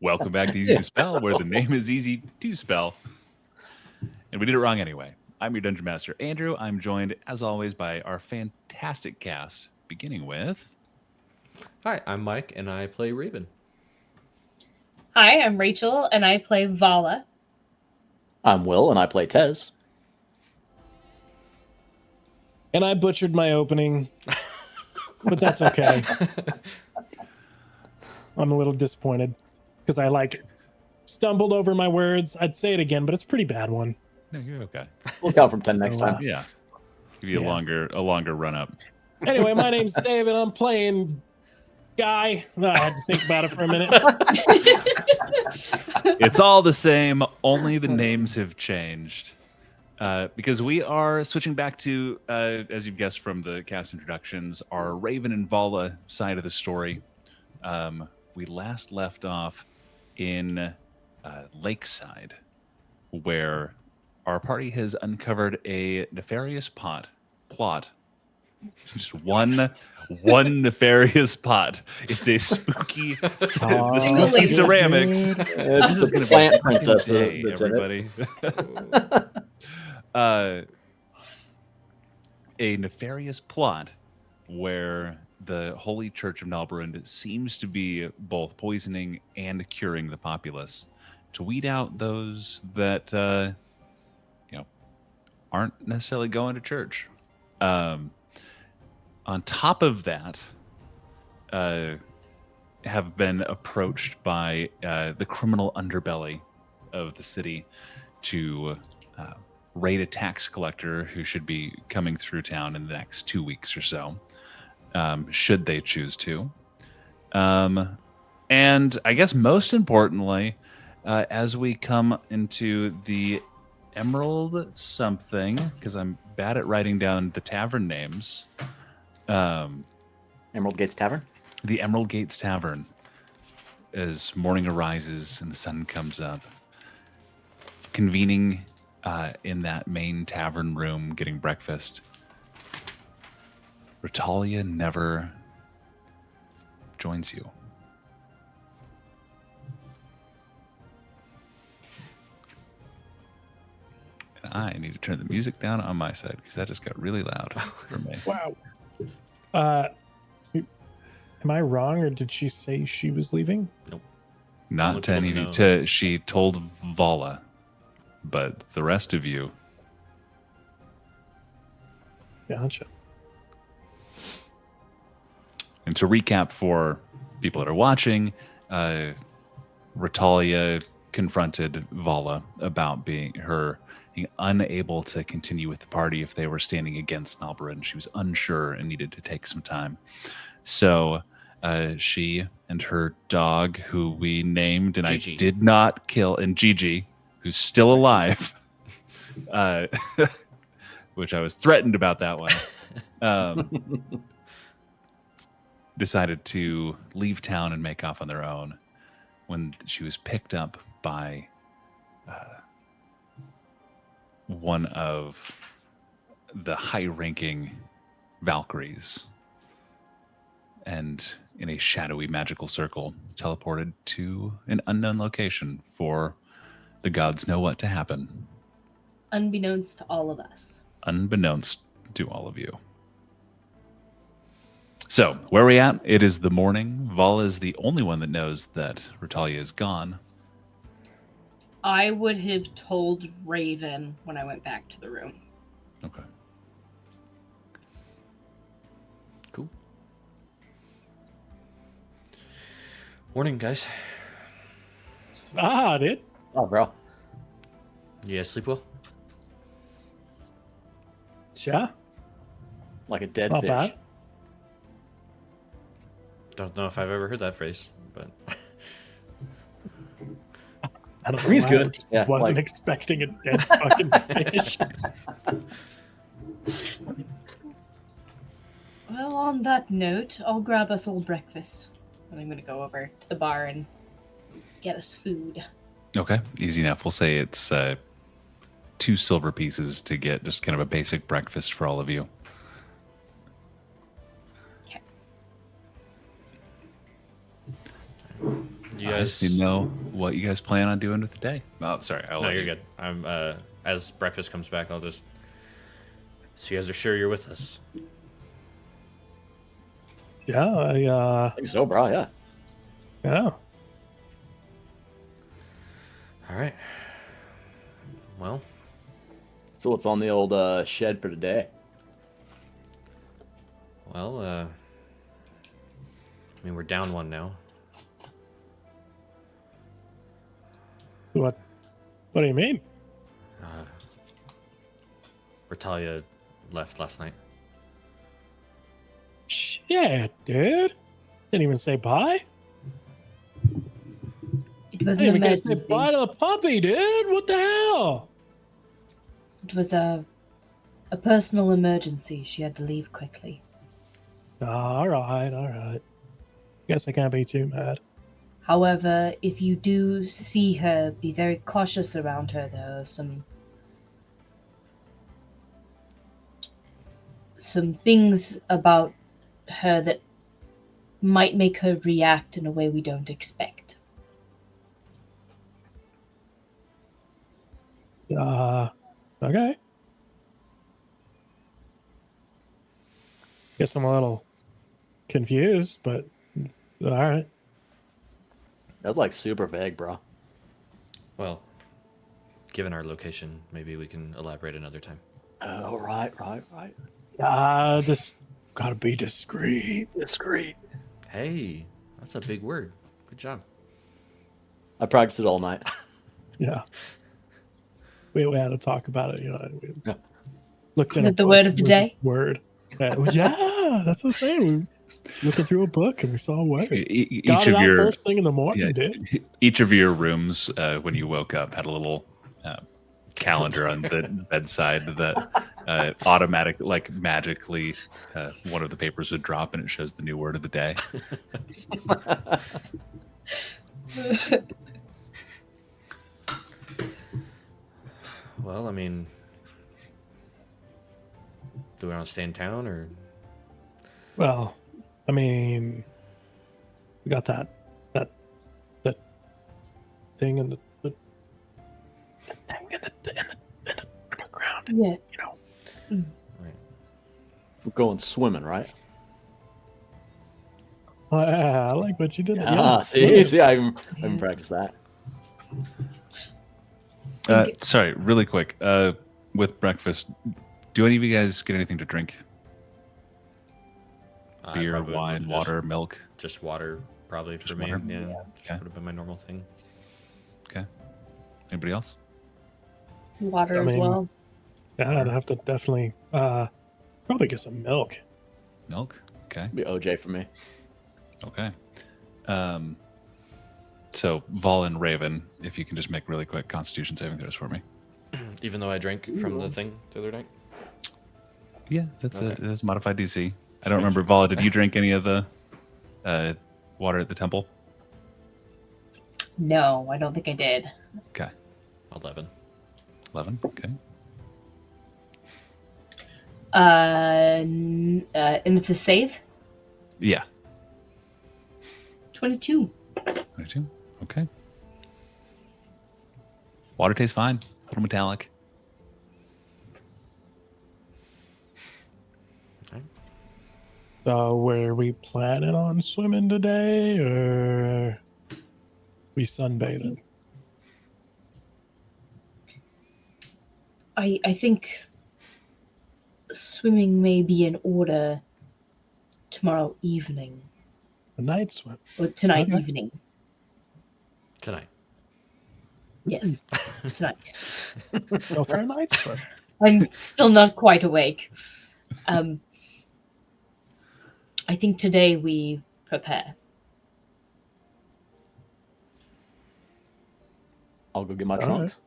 Welcome back to Easy to Spell, where the name is easy to spell. And we did it wrong anyway. I'm your Dungeon Master, Andrew. I'm joined, as always, by our fantastic cast, beginning with... Hi, I'm Mike, and I play Raven. Hi, I'm Rachel, and I play Vala. I'm Will, and I play Tez. And I butchered my opening, but that's okay. I'm a little disappointed because I stumbled over my words. I'd say it again, but it's a pretty bad one. No, you're okay. We'll count from 10 next time. Yeah. Give you a longer run up. Anyway, my name's David. I'm playing Guy. I had to think about it for a minute. It's all the same, only the names have changed. Because we are switching back to, as you've guessed from the cast introductions, our Raven and Vala side of the story. We last left off in Lakeside, where our party has uncovered a nefarious plot. Just one nefarious pot. It's a spooky, the spooky ceramics. This is the plant princess day, that's everybody. A nefarious plot where the Holy Church of Nalbrund seems to be both poisoning and curing the populace to weed out those that aren't necessarily going to church. On top of that, have been approached by the criminal underbelly of the city to raid a tax collector who should be coming through town in the next 2 weeks or so, should they choose to. And I guess most importantly, as we come into the Emerald something, because I'm bad at writing down the tavern names. Emerald Gates Tavern? The Emerald Gates Tavern. As morning arises and the sun comes up. Convening in that main tavern room, getting breakfast. Ratalia never joins you. And I need to turn the music down on my side because that just got really loud for me. Wow. Am I wrong, or did she say she was leaving? Nope. Not to any of you. She told Vala, but the rest of you. Gotcha. And to recap for people that are watching, Ratalia confronted Vala about being unable to continue with the party if they were standing against Nalbrund. She was unsure and needed to take some time. So she and her dog, who we named and Gigi. I did not kill, and Gigi, who's still alive, which I was threatened about that one, decided to leave town and make off on their own when she was picked up by one of the high-ranking Valkyries, and in a shadowy magical circle teleported to an unknown location for the gods know what to happen. Unbeknownst to all of us. Unbeknownst to all of you. So, where are we at? It is the morning. Vala is the only one that knows that Ratalia is gone. I would have told Raven when I went back to the room. Okay. Cool. Morning, guys. Dude. Oh, bro. You guys sleep well? Yeah. Like a dead Not fish. bad. Don't know if I've ever heard that phrase, but I don't know. He's why good. I just Yeah, wasn't like- expecting a dead fucking fish. Well, on that note, I'll grab us all breakfast. And I'm going to go over to the bar and get us food. Okay, easy enough. We'll say it's 2 silver pieces to get just kind of a basic breakfast for all of you. Okay. You I just need to know what you guys plan on doing with the day. Oh, sorry. No, you're good. I'm as breakfast comes back, I'll just. So you guys are sure you're with us? Yeah, I think so, bro. Yeah. yeah. All right. Well, So what's on the old shed for today? I mean, we're down one now. What do you mean? Ratalia left last night. Shit, dude. Didn't even say bye. It was Didn't an even get to say emergency. bye to the puppy, dude. What the hell? It was a personal emergency. She had to leave quickly. All right. Guess I can't be too mad. However, if you do see her, be very cautious around her. There are some things about her that might make her react in a way we don't expect. Okay. Guess I'm a little confused, but all right. That's like super vague, bro. Well, given our location, maybe we can elaborate another time. Oh, right. Just gotta be discreet. Discreet. Hey, that's a big word. Good job. I practiced it all night. Yeah. We had to talk about it, you know. We Yeah. looked Is in a it the book, word of the it was just day? Word. Yeah, that's what I'm saying. We were looking through a book and we saw a word. Each Got of it out your first thing in the morning, yeah, dude. each of your rooms when you woke up had a little calendar on the bedside that automatic, like magically, one of the papers would drop and it shows the new word of the day. Well, I mean, do we want to stay in town or? Well, I mean, we got that thing in the thing in the underground, Yeah. you know. Right. We're going swimming, right? Oh, yeah, I like what you did. See, I haven't practiced that. Sorry, really quick. With breakfast, do any of you guys get anything to drink? I Beer, probably wine, would water, milk? Just water, probably for Just me. water? Yeah, Okay. would have been my normal thing. Okay. Anybody else? Water I as mean- well. Yeah, I'd have to definitely probably get some milk. Milk? Okay. Be OJ for me. Okay. So, Vol and Raven, if you can just make really quick Constitution saving throws for me. Even though I drank from the thing the other night. Yeah, that's Okay. that's modified DC. I don't remember, Vala, did you drink any of the water at the temple? No, I don't think I did. Okay. 11. 11. Okay. And it's a save. Yeah. 22. 22. Okay. Water tastes fine. A little metallic. So, were we planning on swimming today, or we sunbathing? I think swimming may be in order tomorrow evening. A night swim. Or tonight Okay. evening. Tonight. Yes. Tonight. Go for a night swim. I'm still not quite awake. I think today we prepare. I'll go get my All trunks.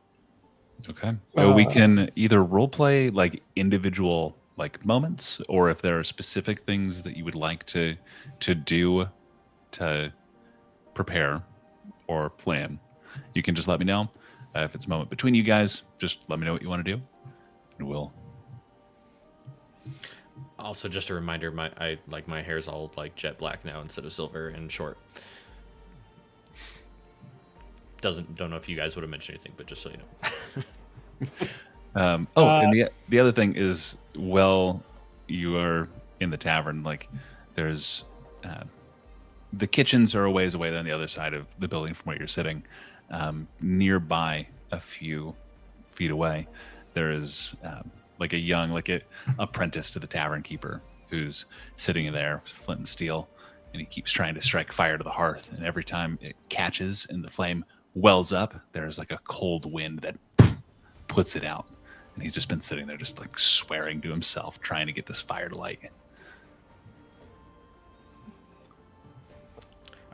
Okay. Well, we Uh, can either role play like individual like moments, or if there are specific things that you would like to do to prepare or plan, you can just let me know. If it's a moment between you guys, just let me know what you want to do, and we'll. Also, just a reminder, my hair's all like jet black now instead of silver and short. don't know if you guys would have mentioned anything, but just so you know. And the other thing is, well, you are in the tavern. Like, there's the kitchens are a ways away on the other side of the building from where you're sitting. Nearby, a few feet away, there is like a young, apprentice to the tavern keeper who's sitting there, flint and steel, and he keeps trying to strike fire to the hearth. And every time it catches and the flame wells up, there's like a cold wind that puts it out. And he's just been sitting there, just like swearing to himself, trying to get this fire to light.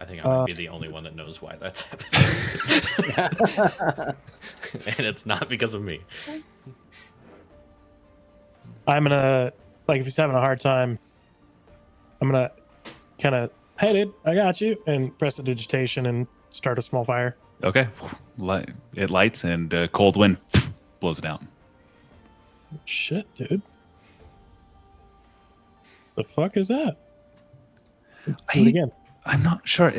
I think I might be the only one that knows why that's happening. And it's not because of me. I'm gonna, like, if he's having a hard time, I'm gonna kind of headed. I got you, and press the digitation and start a small fire. Okay. It lights and cold wind blows it out. Shit, dude. The fuck is that? Do it again. I'm not sure.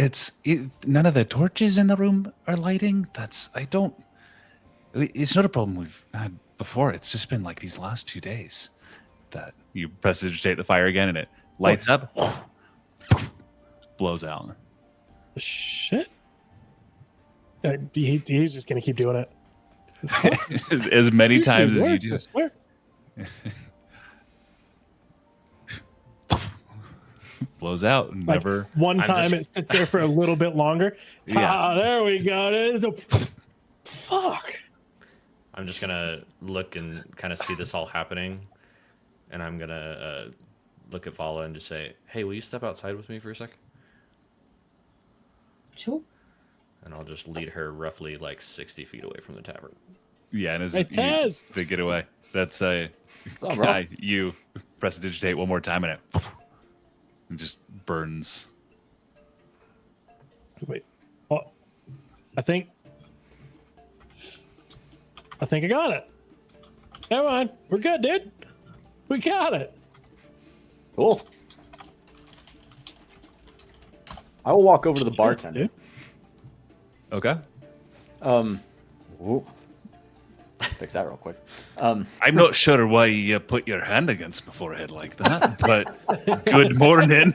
None of the torches in the room are lighting. It's not a problem we've had before. It's just been like these last 2 days that you prestidigitate the fire again and it lights up, blows out. Shit. He's just gonna keep doing it. as many times as you do. I swear. Blows out. And Like, never. One time it sits there for a little bit longer. Yeah. There we go. Fuck. I'm just gonna look and kind of see this all happening, and I'm gonna look at Vala and just say, "Hey, will you step outside with me for a sec?" Sure. And I'll just lead her roughly like 60 feet away from the tavern. Yeah, and as Hey, Taz. they get away, that's up, bro? guy. You prestidigitate one more time and it just burns. Wait. Well, I think I got it. Never mind. We're good, dude. We got it. Cool. I will walk over to the Shit, bartender. dude. Okay. Ooh. Fix that real quick. I'm not sure why you put your hand against my forehead like that, but good morning.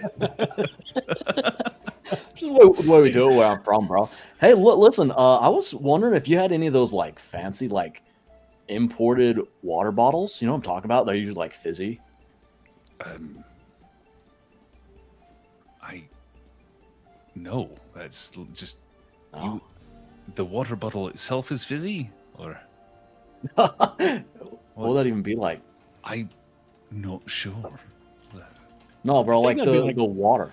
Just the way we do it where I'm from, bro. Hey, listen. I was wondering if you had any of those like fancy like imported water bottles. You know what I'm talking about? They're usually like fizzy. No, that's just Oh. the water bottle itself is fizzy, or What would that even be like? I'm not sure. No, bro. I Like think that'd be the like- the water.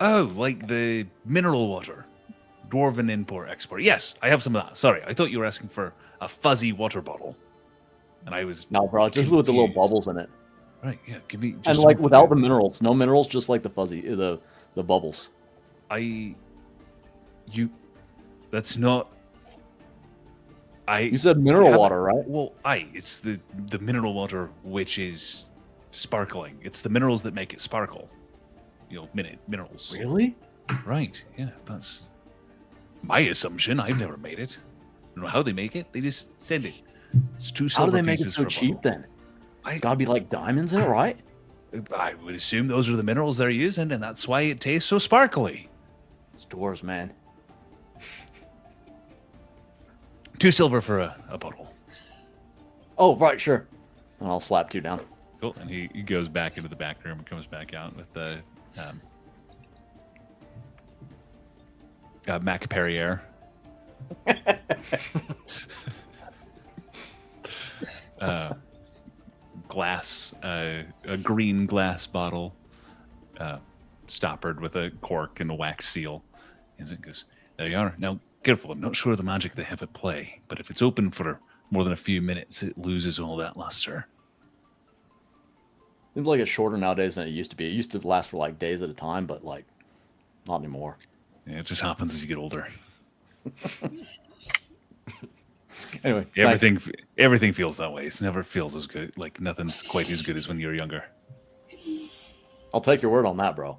Like the mineral water, dwarven import export. Yes, I have some of that. Sorry, I thought you were asking for a fuzzy water bottle, and I was No, bro. Just with the little confused. bubbles in it, Right. Yeah, give me and just like one- without the minerals. No minerals, just like the fuzzy, the bubbles. That's not. You said mineral haven't- water, right? Well, it's the mineral water which is sparkling. It's the minerals that make it sparkle. Minerals. Really? Right. Yeah, that's my assumption. I've never made it. I don't know how they make it. They just send it. It's two How silver do they make it pieces so for a cheap bottle. then? It's gotta be like diamonds in it, right? I would assume those are the minerals they're using, and that's why it tastes so sparkly. It's dwarves, man. 2 silver for a bottle. Oh, right, sure. And I'll slap 2 down. Cool. And he goes back into the back room and comes back out with the Mac Perrier. Glass, a green glass bottle, stoppered with a cork and a wax seal. And it goes, there you are. Now, careful. I'm not sure of the magic they have at play, but if it's open for more than a few minutes, it loses all that luster. Seems like it's shorter nowadays than it used to be. It used to last for like days at a time, but like not anymore. Yeah, it just happens as you get older. Anyway, thanks. Everything feels that way. It never feels as good. Like nothing's quite as good as when you were younger. I'll take your word on that, bro.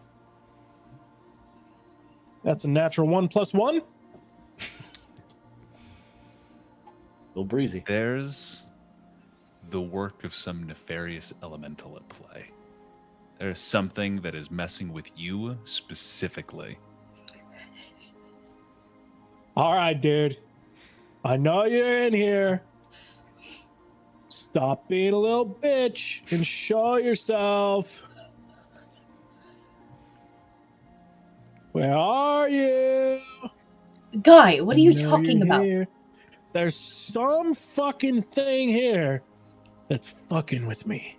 That's a natural 1 + 1. Little breezy. There's the work of some nefarious elemental at play. There's something that is messing with you specifically. All right, dude. I know you're in here. Stop being a little bitch and show yourself. Where are you? Guy, what are you I know talking you're about? here. There's some fucking thing here that's fucking with me.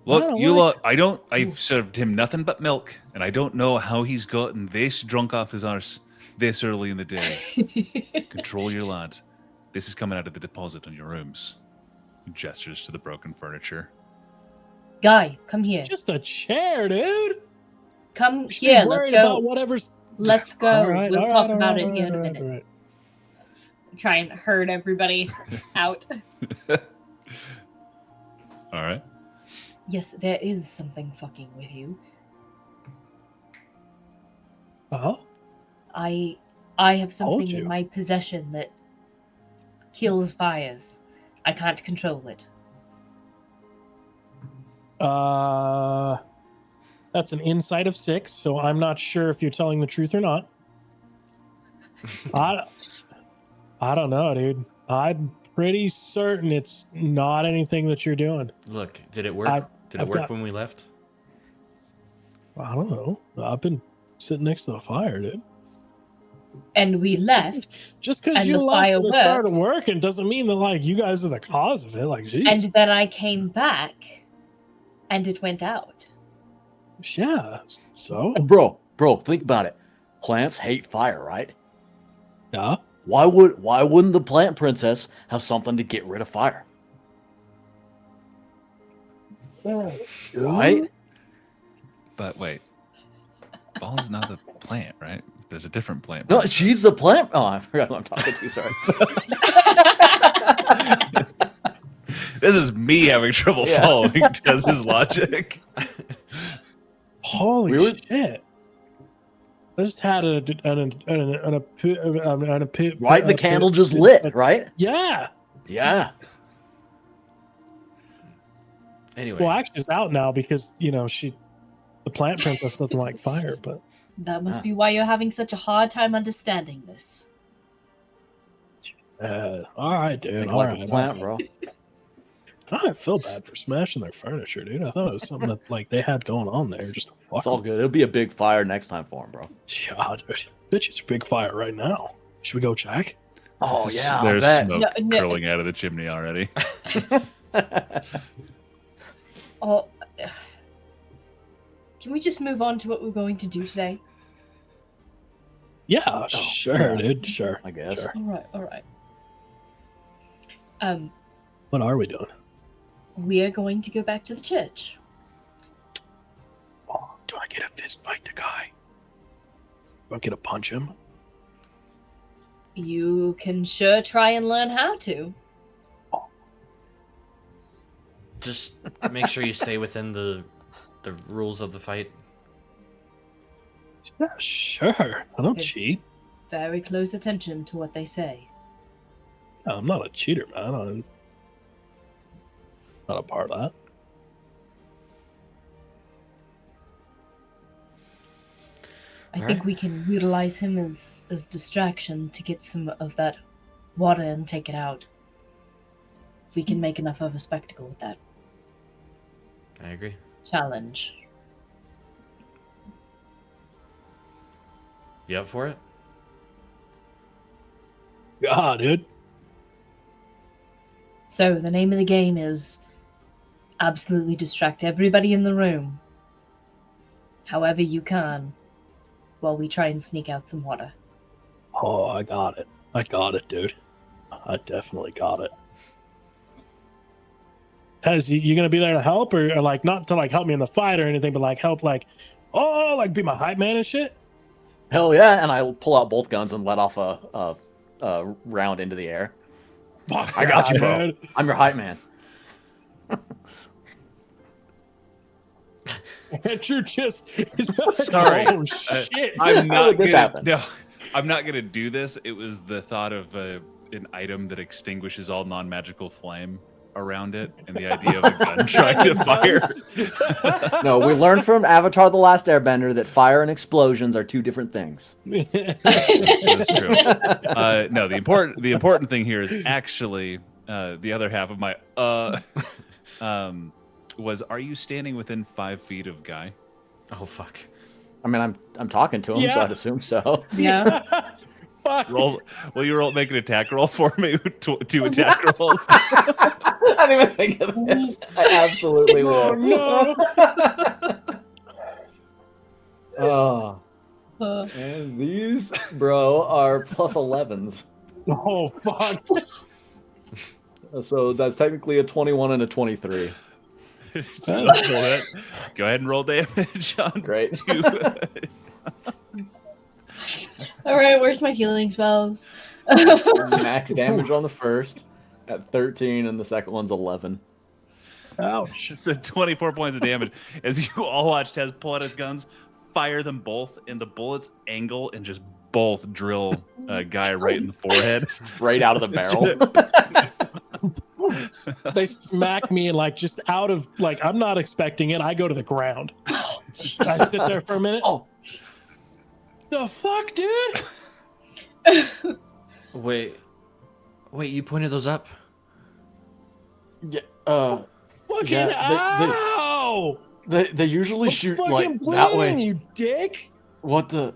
Look, you like- lot, I've served him nothing but milk, and I don't know how he's gotten this drunk off his arse this early in the day. Control your lad. This is coming out of the deposit on your rooms. He gestures to the broken furniture. Guy, come here. It's just a chair, dude. Come You should here. be Let's worried go. about whatever's. Let's go. All right, We'll all talk right, about all it here in a right, minute. all right. Try and herd everybody out. All right. Yes, there is something fucking with you. Oh, I have something you. in my possession that kills fires. I can't control it. That's an insight of 6, so I'm not sure if you're telling the truth or not. I don't know, dude. I'm pretty certain it's not anything that you're doing. Look, did it work? Did it I've work got- when we left? I don't know. I've been sitting next to the fire, dude. And we left, Just because and you the left fire and it started worked. working doesn't mean that like you guys are the cause of it. Like, geez. and then I came back, and it went out. Yeah. So And bro, think about it. Plants hate fire, right? yeah. Why wouldn't the plant princess have something to get rid of fire? Right? But wait. Ball's not the plant, right? There's a different plant. No, she's the plant. Oh, I forgot who I'm talking to. Sorry. This is me having trouble Yeah. following Tez's logic. Holy We were- shit! I just had Right, the candle just lit, right? Yeah. Yeah. Anyway, Well, actually, it's out now because the plant princess doesn't like fire. But That must Ah. be why you're having such a hard time understanding this. all right, dude. Think All like right, a plant, bro. I feel bad for smashing their furniture, dude. I thought it was something that like they had going on there. Just It's all good. It'll be a big fire next time for him, bro. Yeah, dude. Bitch, it's a big fire right now. Should we go check? Oh yeah, I There's bet. smoke No. curling out of the chimney already. Oh, can we just move on to what we're going to do today? Yeah, sure, yeah. dude. Sure. I guess. Sure. All right. What are we doing? We are going to go back to the church. Oh, do I get a fist fight the guy? Do I get to punch him? You can sure try and learn how to. just make sure you stay within the rules of the fight. Yeah, sure. I don't Okay. cheat. Very close attention to what they say. I'm not a cheater, man. I'm not a part of that. I All think right. we can utilize him as distraction to get some of that water and take it out. If we can make enough of a spectacle with that I agree. challenge. You up for it? Yeah, dude. So the name of the game is absolutely distract everybody in the room, however you can, while we try and sneak out some water. Oh, I got it. I got it, dude. I definitely got it. Tez, you gonna be there to help, or like not to like help me in the fight or anything, but like help, like be my hype man and shit? Hell yeah! And I pull out both guns and let off a round into the air. Fuck I got you, yeah, bro. I'm your hype man. Andrew just is Sorry. Oh shit! I'm How not did this gonna. happen? No, I'm not gonna do this. It was the thought of an item that extinguishes all non-magical flame around it, and the idea of a gun trying to fire. No, we learned from Avatar: The Last Airbender that fire and explosions are two different things. That's true. No, the important thing here is actually the other half of my was: are you standing within 5 feet of Guy? Oh fuck. I mean, I'm talking to him, so Yeah. I'd assume so. Yeah. Fuck. Will you make an attack roll for me? 2 attack rolls. I didn't even think of this. I absolutely will. Oh, Oh, Uh, and these, bro, are plus 11s. Oh fuck! So that's technically a 21 and a 23. Go ahead and roll damage on Great. 2. all right, where's my healing spells? That's max damage on the first at 13, and the second one's 11. Ouch! So 24 points of damage as you all watch Tez pull out his guns, fire them both, and the bullets angle and just both drill a Guy right in the forehead. Straight out of the barrel. They smack me and like just out of like I'm not expecting it. I go to the ground. I sit there for a minute. Oh, The fuck, dude? Wait, you pointed those up? yeah. Fucking Yeah, ow! They usually I'm shoot fucking like bleeding, that way. you dick! What the?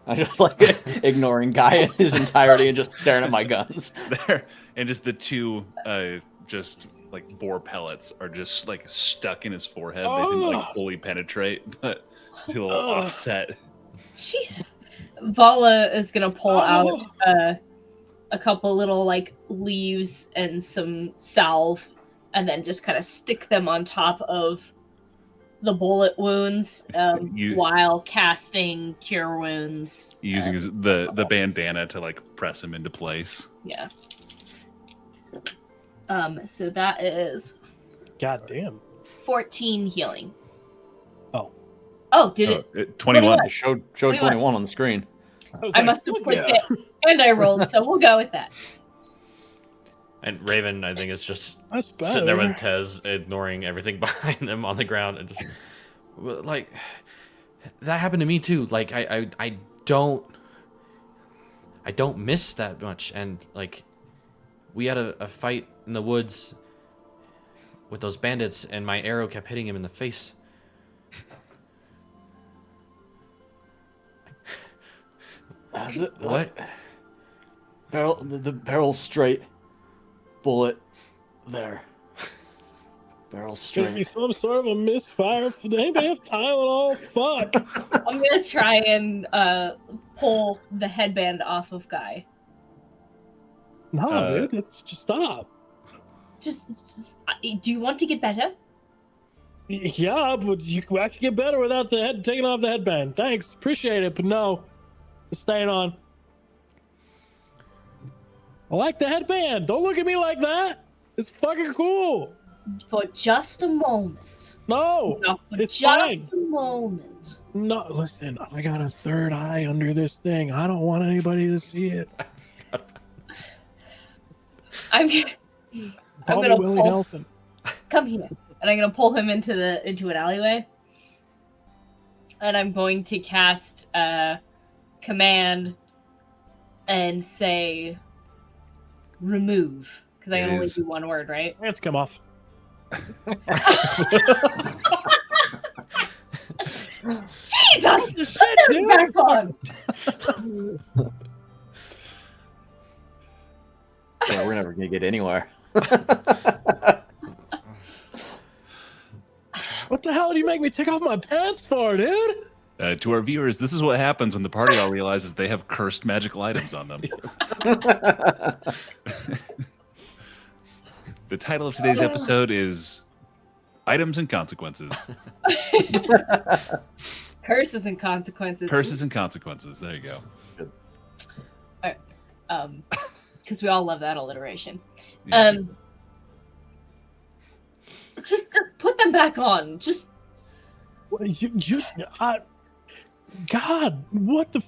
I just like ignoring Guy in his entirety and just staring at my guns. There, and just the 2 just like bore pellets are just like stuck in his forehead. They didn't like Ugh. fully penetrate, but a little Ugh. offset. Jesus. Vala is gonna pull out Oh. a couple little like leaves and some salve, and then just kind of stick them on top of the bullet wounds You- while casting Cure Wounds. Using the bandana to like press him into place. Yeah. So that is God damn. 14 healing. Oh. Oh, did it? 21. I showed 21 on the screen. I must have clicked it, and I rolled, so we'll go with that. And Raven, I think, is just That's better. sitting there with Tez, ignoring everything behind them on the ground, and just like that happened to me too. Like I don't miss that much, and like we had a fight in the woods with those bandits, and my arrow kept hitting him in the face. What? Barrel, the barrel straight. Bullet there. Barrel Gonna be straight. some sort of a misfire. Does anybody have Tylenol? Fuck. I'm gonna try and pull the headband off of Guy. No, dude, it's just stop. Just, do you want to get better? Yeah, but I can get better without the head taking off the headband. Thanks, appreciate it, but no, it's staying on. I like the headband. Don't look at me like that. It's fucking cool. For just a moment. No, No, for it's just fine. a moment. No, listen, I got a third eye under this thing. I don't want anybody to see it. I'm Call me gonna Willie pull- Nelson. come here, and I'm gonna pull him into an alleyway, and I'm going to cast command and say remove, because I It can only is- do one word, right? Pants come off. Jesus! Shit, Put them back on! Yeah, we're never gonna get anywhere. What the hell do you make me take off my pants for, dude? To our viewers, this is what happens when the party all realizes they have cursed magical items on them. The title of today's episode is Items and Consequences. Curses and consequences. Curses and Consequences. There you go. Because we all love that alliteration. Yeah. Just put them back on. Just God, what the?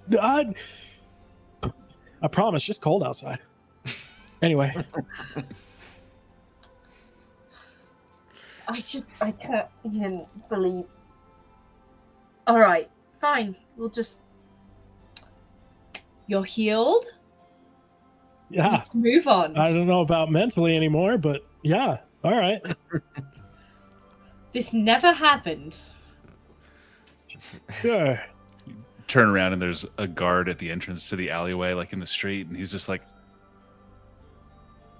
I promise, just cold outside. Anyway, I can't even believe. All right, fine. We'll just. You're healed. yeah. Let's move on. I don't know about mentally anymore, but yeah. All right. This never happened. Sure. Turn around and there's a guard at the entrance to the alleyway, like in the street, and he's just like,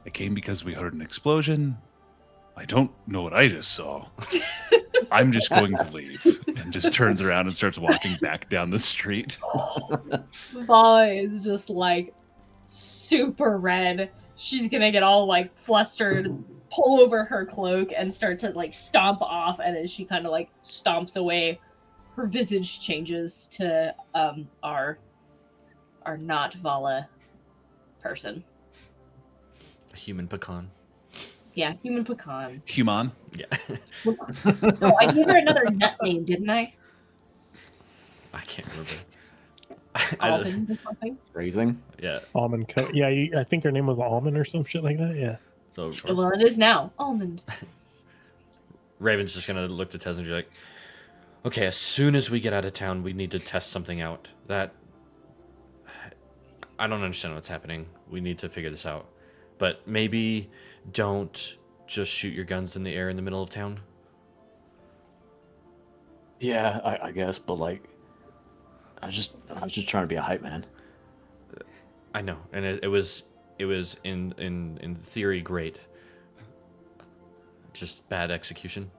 I came because we heard an explosion. I don't know what I just saw. I'm just going to leave. And just turns around and starts walking back down the street. Vala is just like super red. She's gonna get all like flustered, pull over her cloak, and start to like stomp off. And as she kind of like stomps away, her visage changes to our not Vala person. A human pecan. Yeah, human pecan. Human. Yeah. No, I gave her another nut name, didn't I? I can't remember. I just, Almond or something. Phrasing. yeah. Almond. Yeah, I think her name was Almond or some shit like that. Yeah. So Well, it is now almond. Raven's just gonna look to Tez and be like, okay, as soon as we get out of town, we need to test something out. That I don't understand what's happening. We need to figure this out. But maybe don't just shoot your guns in the air in the middle of town. Yeah, I guess, but like, I was just trying to be a hype man. I know, and it was in theory great. Just bad execution.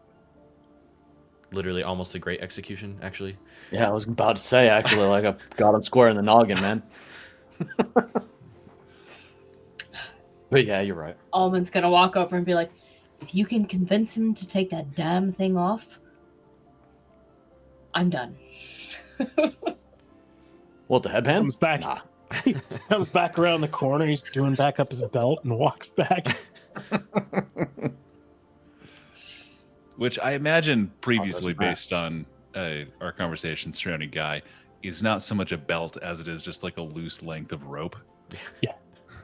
Literally almost a great execution, actually. Yeah, I was about to say actually, like I got him square in the noggin, man. But yeah, you're right. Almond's gonna walk over and be like, if you can convince him to take that damn thing off, I'm done. What, the headband? Comes back. Nah. Comes back around the corner. He's doing back up his belt and walks back. Which I imagine previously, that's bad. based on our conversation surrounding Guy, is not so much a belt as it is just like a loose length of rope. Yeah.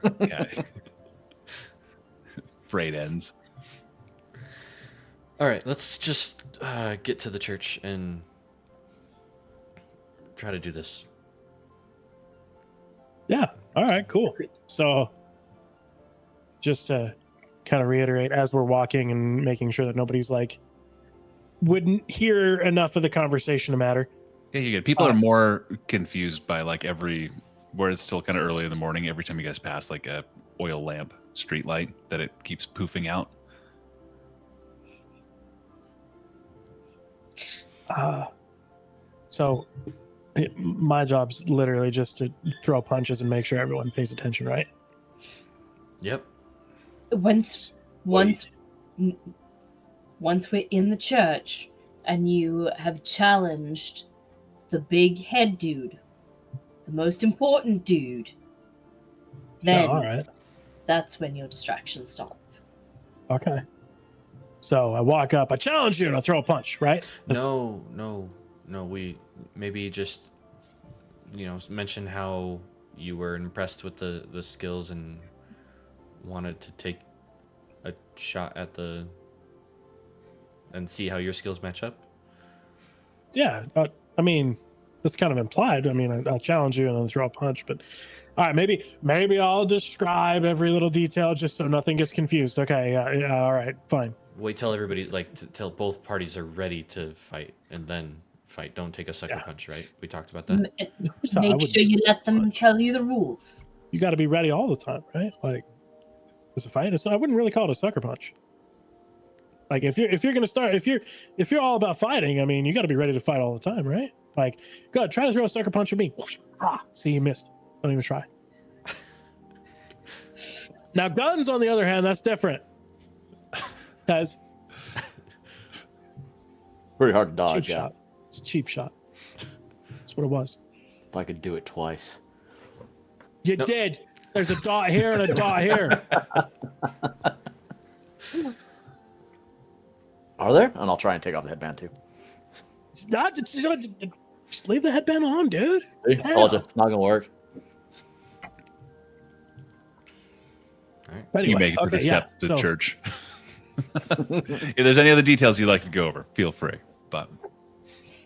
Okay. Frayed ends. All right, let's just get to the church and try to do this. Yeah. All right. Cool. So, just to kind of reiterate, as we're walking and making sure that nobody's like wouldn't hear enough of the conversation to matter. Yeah, you get people are more confused by like where it's still kind of early in the morning. Every time you guys pass like a oil lamp street light, that it keeps poofing out. So, my job's literally just to throw punches and make sure everyone pays attention, right? Yep. Once we're in the church and you have challenged the big head dude, the most important dude, then Yeah, all right. that's when your distraction starts. Okay. So I walk up, I challenge you, and I throw a punch, right? No. We maybe just, mention how you were impressed with the skills and wanted to take a shot at and see how your skills match up. Yeah. I mean, that's kind of implied. I mean, I'll challenge you and then throw a punch, but all right, maybe I'll describe every little detail just so nothing gets confused. Okay. Yeah. All right. Fine. Wait till everybody, till both parties are ready to fight, and then fight. Don't take a sucker punch, right? We talked about that. So I Make wouldn't sure you let them punch. tell you the rules. You got to be ready all the time, right? Like, it's a fight. I wouldn't really call it a sucker punch. Like, if you're gonna start, if you're all about fighting, I mean, you got to be ready to fight all the time, right? Like, go ahead, try to throw a sucker punch at me. See, you missed. Don't even try. Now, guns, on the other hand, that's different. Guys, Pretty hard to dodge, cheap yeah. shot. It's a cheap shot. That's what it was. If I could do it twice. You No. did. There's a dot here and a dot here. Are there? And I'll try and take off the headband too. It's not. Just leave the headband on, dude. See? Told you, it's not gonna work. All right. Anyway, You make it to the okay, steps to so- church. If there's any other details you'd like to go over, feel free. But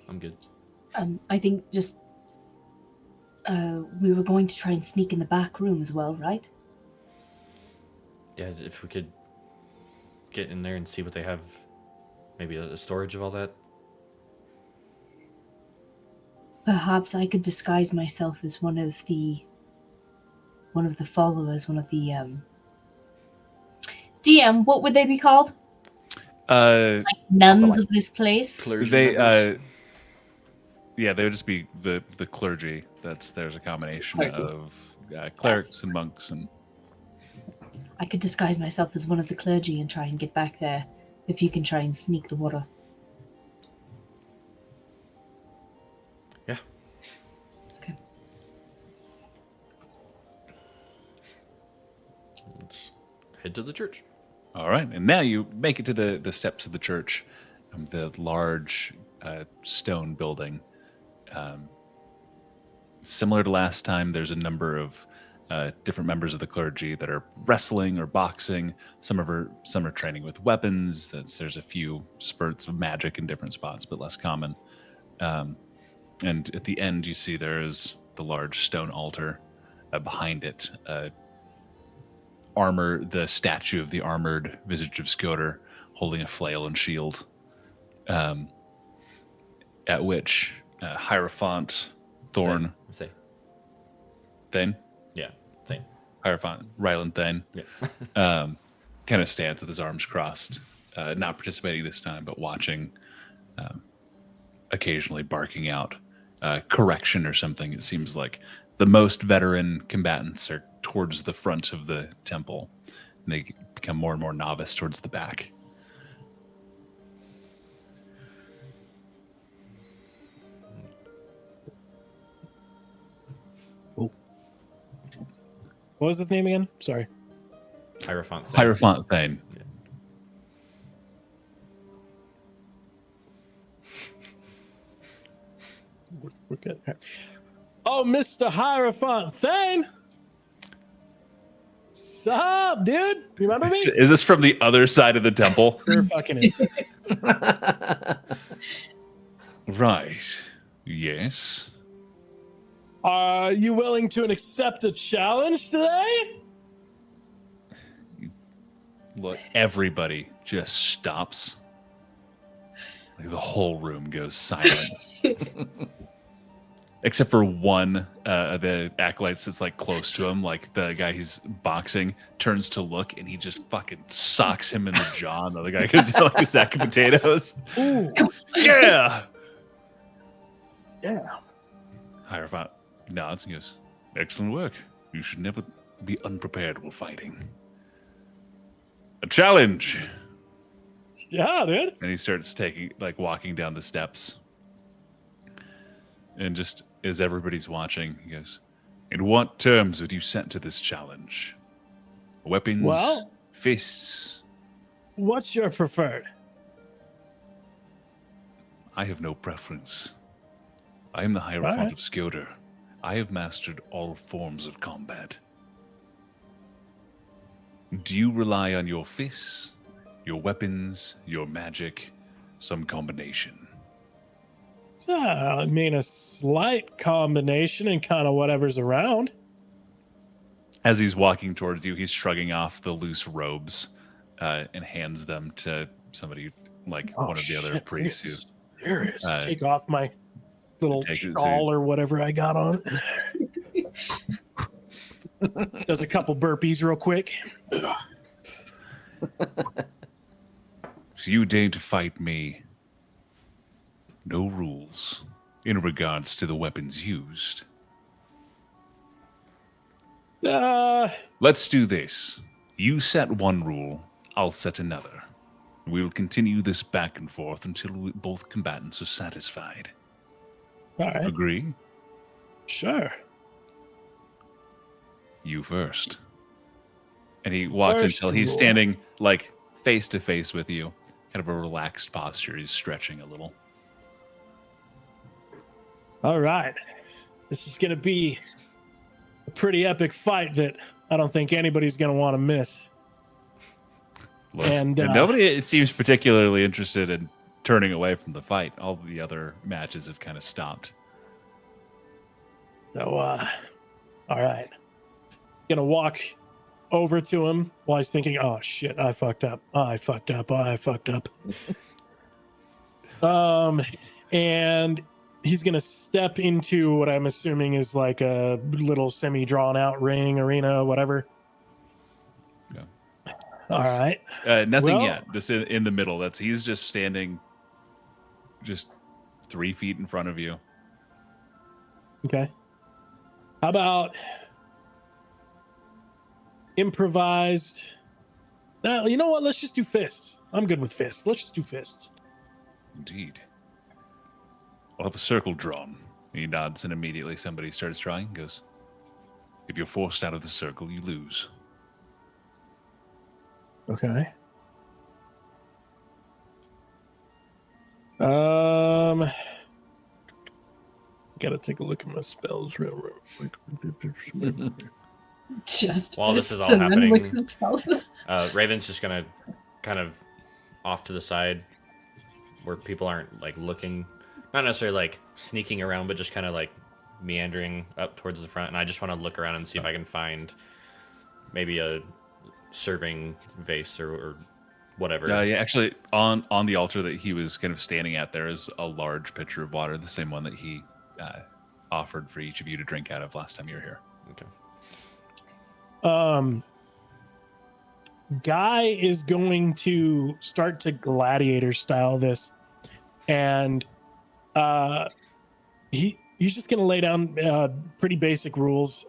I'm good. I think just we were going to try and sneak in the back room as well, right? Yeah, if we could get in there and see what they have, maybe a storage of all that. Perhaps I could disguise myself as one of the followers, one of the DM. What would they be called? Like nuns of this place. Clergy they members. yeah, they would just be the clergy. There's a combination Clergy. of clerics and monks and I could disguise myself as one of the clergy and try and get back there. If you can try and sneak the water. Yeah. Okay. Let's head to the church. all right. And now you make it to the steps of the church, the large stone building. Similar to last time, there's a number of different members of the clergy that are wrestling or boxing. Some are training with weapons. There's a few spurts of magic in different spots, but less common. And at the end, you see there is the large stone altar. Behind it, the statue of the armored visage of Skiotar holding a flail and shield. At which Hierophant Thorn Say. Thane. Yeah. Same. Hierophant Ryland Thane Yeah. kind of stands with his arms crossed, not participating this time, but watching, occasionally barking out correction or something. It seems like the most veteran combatants are towards the front of the temple, and they become more and more novice towards the back. What was the name again? Sorry. Hierophant Thane. Hierophant Thane. We're good. All right. Oh, Mr. Hierophant Thane. Sup, dude? You remember me? Is this from the other side of the temple? Sure fucking is. Right. Yes. Are you willing to accept a challenge today? Look, everybody just stops. Like the whole room goes silent. Except for one of the acolytes that's like close to him, like the guy he's boxing, turns to look and he just fucking socks him in the jaw. And the other guy goes down like a sack of potatoes. Ooh, Yeah. yeah. Hierophant nods and goes, excellent work. You should never be unprepared while fighting. A challenge. Yeah, dude. And he starts walking down the steps. And just as everybody's watching, he goes, in what terms would you set to this challenge? Weapons? Well- Fists? What's your preferred? I have no preference. I am the Hierophant Alright. of Skiotar. I have mastered all forms of combat. Do you rely on your fists, your weapons, your magic, some combination? So, I mean, a slight combination and kind of whatever's around. As he's walking towards you, he's shrugging off the loose robes and hands them to somebody, like one of the other priests. Who's Serious. Uh, Take off my little take it, shawl or whatever I got on. Does a couple burpees real quick. So you deign to fight me. No rules in regards to the weapons used. Let's do this. You set one rule, I'll set another. We'll continue this back and forth until both combatants are satisfied. All right. Agree? Sure. You first. And he walks First until he's rule. standing like face to face with you, kind of a relaxed posture. He's stretching a little. All right. This is going to be a pretty epic fight that I don't think anybody's going to want to miss. And nobody seems particularly interested in turning away from the fight. All the other matches have kind of stopped. So, all right. Gonna walk over to him while he's thinking, oh shit, I fucked up. I fucked up. I fucked up. And he's gonna step into what I'm assuming is like a little semi-drawn out ring, arena, whatever. Yeah. All right. Nothing yet. Just in the middle. He's just standing just 3 feet in front of you. Okay. How about improvised? Now, you know what? Let's just do fists. I'm good with fists. Let's just do fists. Indeed. I'll have a circle drawn. He nods, and immediately somebody starts drawing and goes, if you're forced out of the circle, you lose. Okay. Gotta take a look at my spells real quick. Just While this is all and then happening, looks at spells. Raven's just gonna kind of off to the side where people aren't like looking, not necessarily like sneaking around, but just kind of like meandering up towards the front. And I just want to look around and see if I can find maybe a serving vase or whatever. Yeah, actually, on the altar that he was kind of standing at, there is a large pitcher of water, the same one that he offered for each of you to drink out of last time you were here. Okay. Guy is going to start to gladiator style this, and he's just going to lay down pretty basic rules.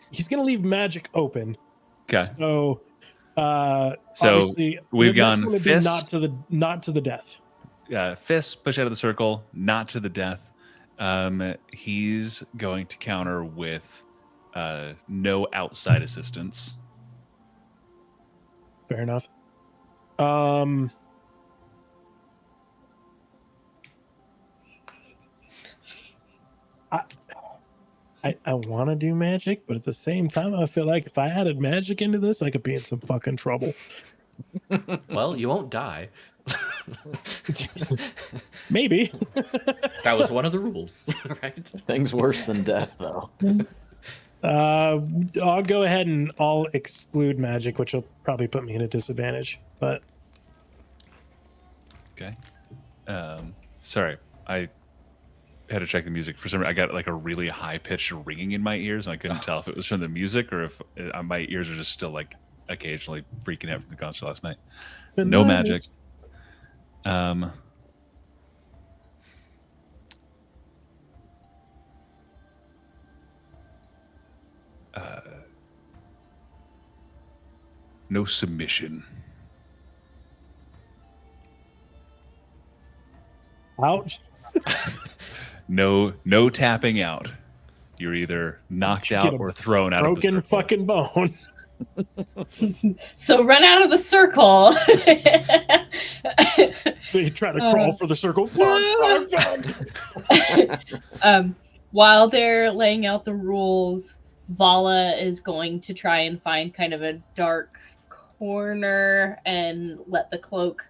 He's going to leave magic open. Okay. So we've gone fist, not to the death. Fist, push out of the circle, not to the death. He's going to counter with no outside assistance. Fair enough. I want to do magic, but at the same time, I feel like if I added magic into this, I could be in some fucking trouble. Well, you won't die. Maybe. That was one of the rules, right? Things worse than death, though. I'll go ahead and I'll exclude magic, which will probably put me at a disadvantage. But okay. Sorry, I had to check the music. For some reason, I got like a really high-pitched ringing in my ears, and I couldn't tell if it was from the music or if my ears are just still like occasionally freaking out from the concert last night. No magic. No submission. Ouch. No tapping out. You're either knocked out or thrown out of the broken circle. fucking bone. So run out of the circle. You try to crawl for the circle. Fuck. While they're laying out the rules, Vala is going to try and find kind of a dark corner and let the cloak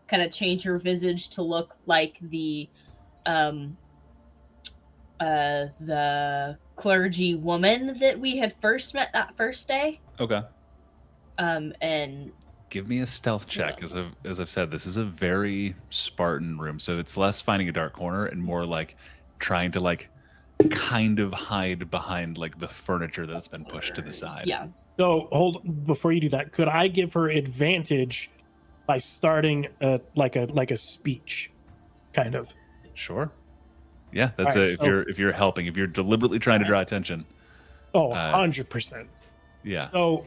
kind of change her visage to look like the clergy woman that we had first met that first day. Okay. And give me a stealth check. As I've said, this is a very Spartan room, so it's less finding a dark corner and more like trying to like kind of hide behind like the furniture that's been pushed to the side. yeah. So before you do that, could I give her advantage by starting like a speech, kind of? Sure. Yeah, that's All right, if you're helping, if you're deliberately trying to draw attention. Oh, 100%. Yeah. So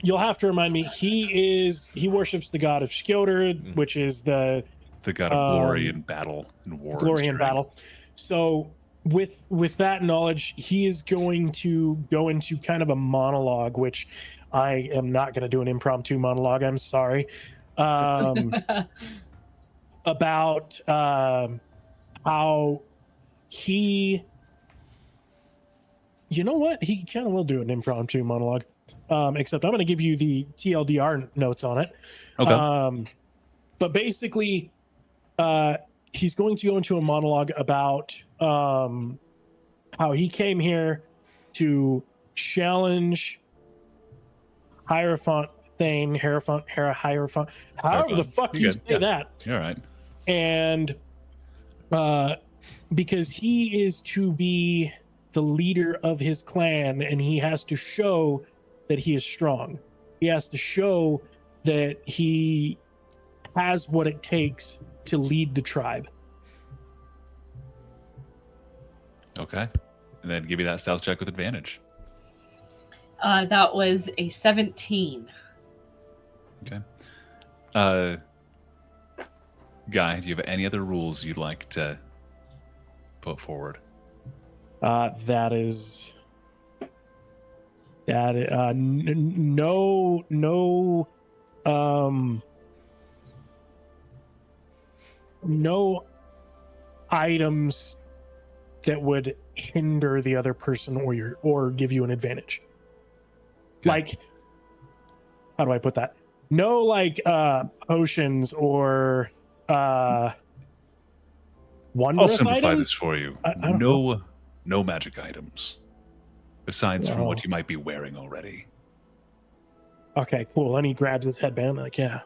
you'll have to remind me. He worships the god of Skjoder, which is the god of glory and battle and war. Glory and battle. So with that knowledge, he is going to go into kind of a monologue, which I am not going to do an impromptu monologue. I'm sorry. about how he, you know what, he kind of will do an impromptu monologue, except I'm going to give you the TLDR notes on it. Okay. But basically he's going to go into a monologue about how he came here to challenge Hierophant Thane, Hierophant, however the fuck you You're say good. Yeah. that. You're all right. And because he is to be the leader of his clan, and he has to show that he is strong. He has to show that he has what it takes to lead the tribe. Okay. And then give me that stealth check with advantage. That was a 17. Okay. Guy, do you have any other rules you'd like to put forward? No items that would hinder the other person or give you an advantage. Okay. Like, how do I put that? No, like potions or I'll wondrous simplify items. this for you. I don't know. No magic items. Besides from No. what you might be wearing already. Okay, cool. And he grabs his headband. Like, yeah,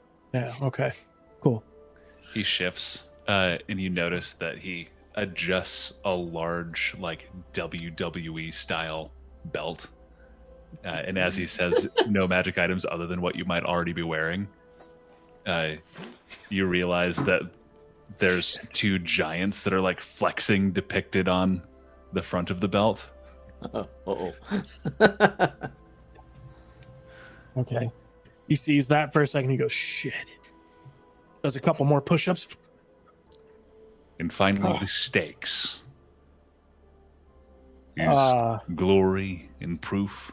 okay, cool. He shifts, and you notice that he adjusts a large, like, WWE style belt. And as he says, no magic items other than what you might already be wearing, you realize that there's two giants that are, like, flexing depicted on the front of the belt. Uh-oh. Okay. He sees that for a second. He goes, shit. Does a couple more push-ups. And finally, Oh. the stakes. Is Uh, glory and proof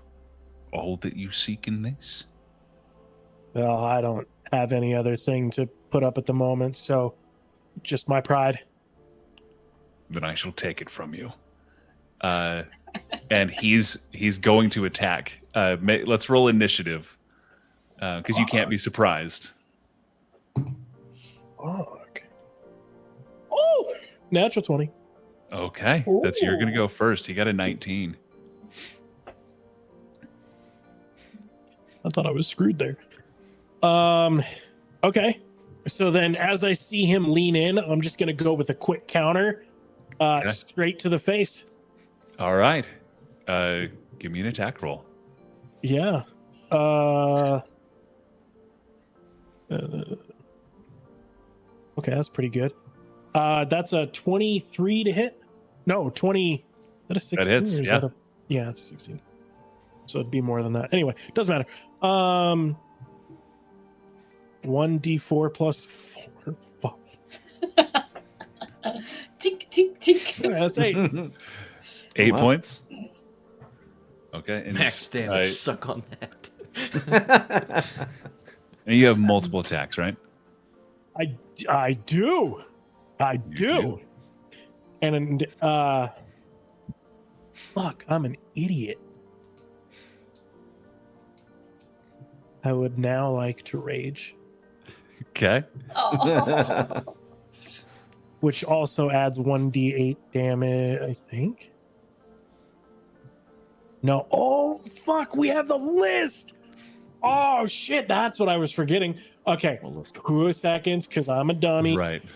all that you seek in this? Well, I don't have any other thing to put up at the moment, so just my pride. Then I shall take it from you. And he's going to attack. Let's roll initiative, because you can't be surprised. Fuck. Oh! Natural 20. Okay, you're going to go first. You got a 19. I thought I was screwed there. Okay. So then as I see him lean in, I'm just going to go with a quick counter straight to the face. All right. Give me an attack roll. Yeah. Okay, that's pretty good. That's a 23 to hit. No, 20. Is that a 16? That hits, or is yeah. that yeah, it's a 16. So it'd be more than that. Anyway, doesn't matter. 1d4 plus 4. Fuck. Tick, tick, tick. That's 8. 8 Wow. points. Okay. And Max damage. Suck on that. and you have multiple attacks, right? I do. I You do. And fuck, I'm an idiot. I would now like to rage, Okay. Oh. which also adds 1d8 damage, I think. No. Oh, fuck, we have the list. Oh, shit, that's what I was forgetting. Okay, Well, let's- 2 seconds, because I'm a dummy. Right. If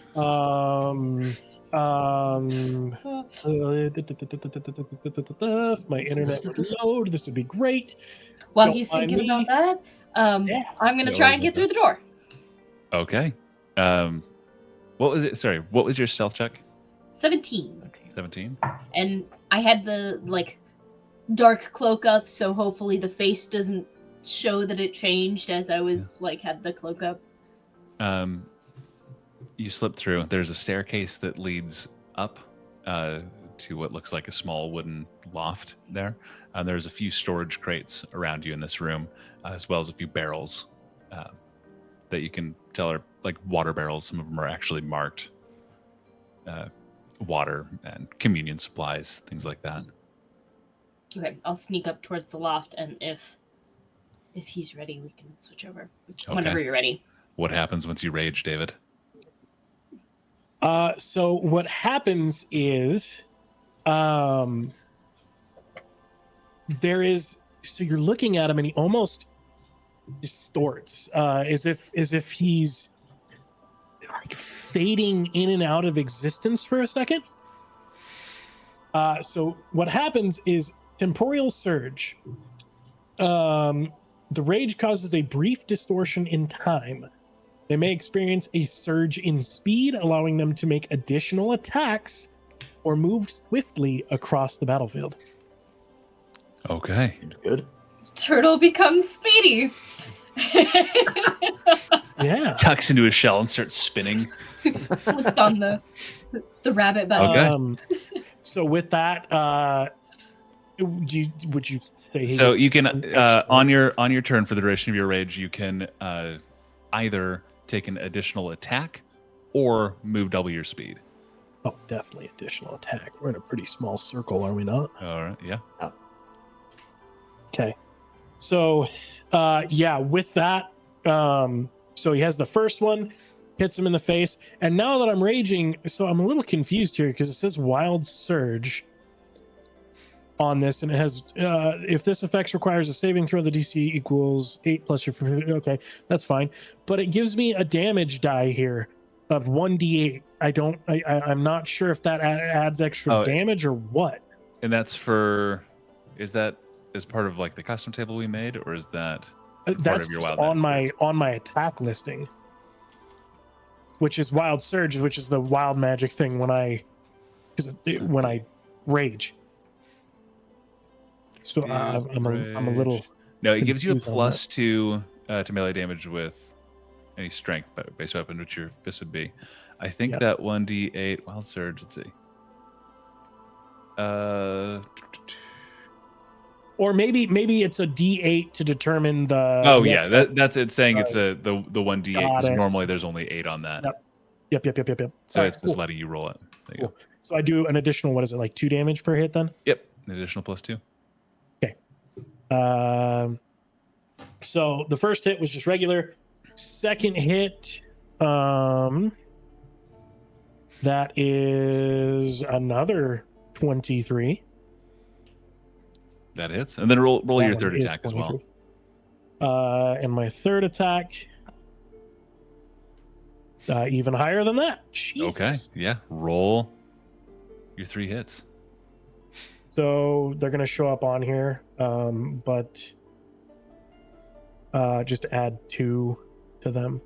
my internet would load, this would be great. While Don't he's mind thinking me. about that, Yeah. I'm going to Yeah, try we'll and do get through that. the door. Okay. What was it? Sorry. What was your stealth check? 17. 17. And I had the, like, dark cloak up, so hopefully the face doesn't show that it changed as I was, like, had the cloak up. You slip through. There's a staircase that leads up to what looks like a small wooden loft there. There's a few storage crates around you in this room, as well as a few barrels. that you can tell are like water barrels. Some of them are actually marked water and communion supplies, things like that. Okay, I'll sneak up towards the loft, and if he's ready, we can switch over. Whenever you're ready. What happens once you rage, David? So what happens is, so you're looking at him and he almost distorts, as if he's like fading in and out of existence for a second. So what happens is temporal surge. The rage causes a brief distortion in time. They may experience a surge in speed, allowing them to make additional attacks or move swiftly across the battlefield. Okay. Good. Turtle becomes speedy. Yeah. Tucks into his shell and starts spinning. Flips on the rabbit button. Okay. So with that, would you say? So you can on your turn for the duration of your rage, you can either take an additional attack or move double your speed. Oh, definitely additional attack. We're in a pretty small circle, are we not? All right. Yeah. Okay. So, with that, so he has the first one, hits him in the face, and now that I'm raging, so I'm a little confused here because it says Wild Surge on this, and it has if this effect requires a saving throw, the DC equals 8 plus your. Okay, that's fine, but it gives me a damage die here of 1d8. I'm not sure if that adds extra damage or what. And that's is that as part of like the custom table we made, or is that that's part of your just wild on my attack listing, which is Wild Surge, which is the wild magic thing when I rage. So I'm a little. No, it gives you a +2 to melee damage with any strength based weapon, which your fist would be. I think that 1d8 Wild Surge. Let's see. Or maybe it's a D8 to determine the. Oh yeah, that's it. Saying it's the 1d8 because normally there's only 8 on that. Yep. So it's just letting you roll it. There you go. So I do an additional. What is it, like 2 damage per hit then? Yep, an additional +2. Okay. So the first hit was just regular. Second hit, that is another 23. That hits, and then roll your third attack as well. And my third attack, even higher than that. Jesus. Okay, yeah, roll your 3 hits. So they're going to show up on here, but just add 2 to them.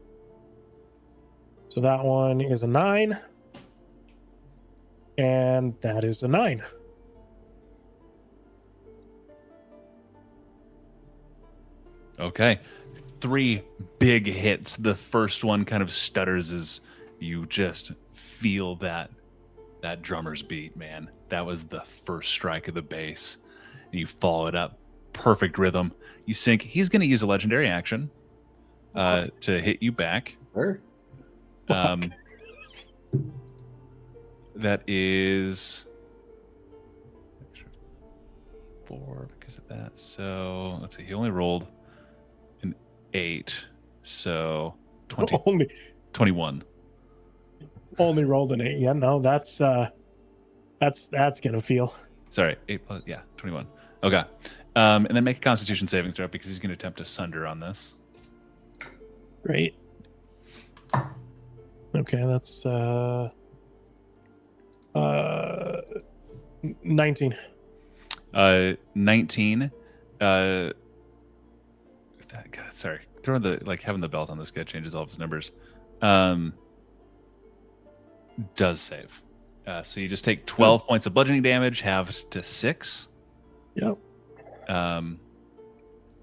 So that one is a 9, and that is a 9. Okay, 3 big hits. The first one kind of stutters as you just feel that drummer's beat, man. That was the first strike of the bass. And you follow it up. Perfect rhythm. You sink. He's going to use a legendary action to hit you back. Sure. That is 4 because of that. So let's see. He only rolled an 8. So 21. Only rolled an 8. Yeah, no, that's gonna feel. Sorry, 8 plus 21. Okay. And then make a Constitution saving throw because he's gonna attempt to sunder on this. Great. Okay, that's 19. 19. God, sorry. Throwing having the belt on this guy changes all of his numbers. Does save. So you just take 12 points of bludgeoning damage, halved to 6. Yep.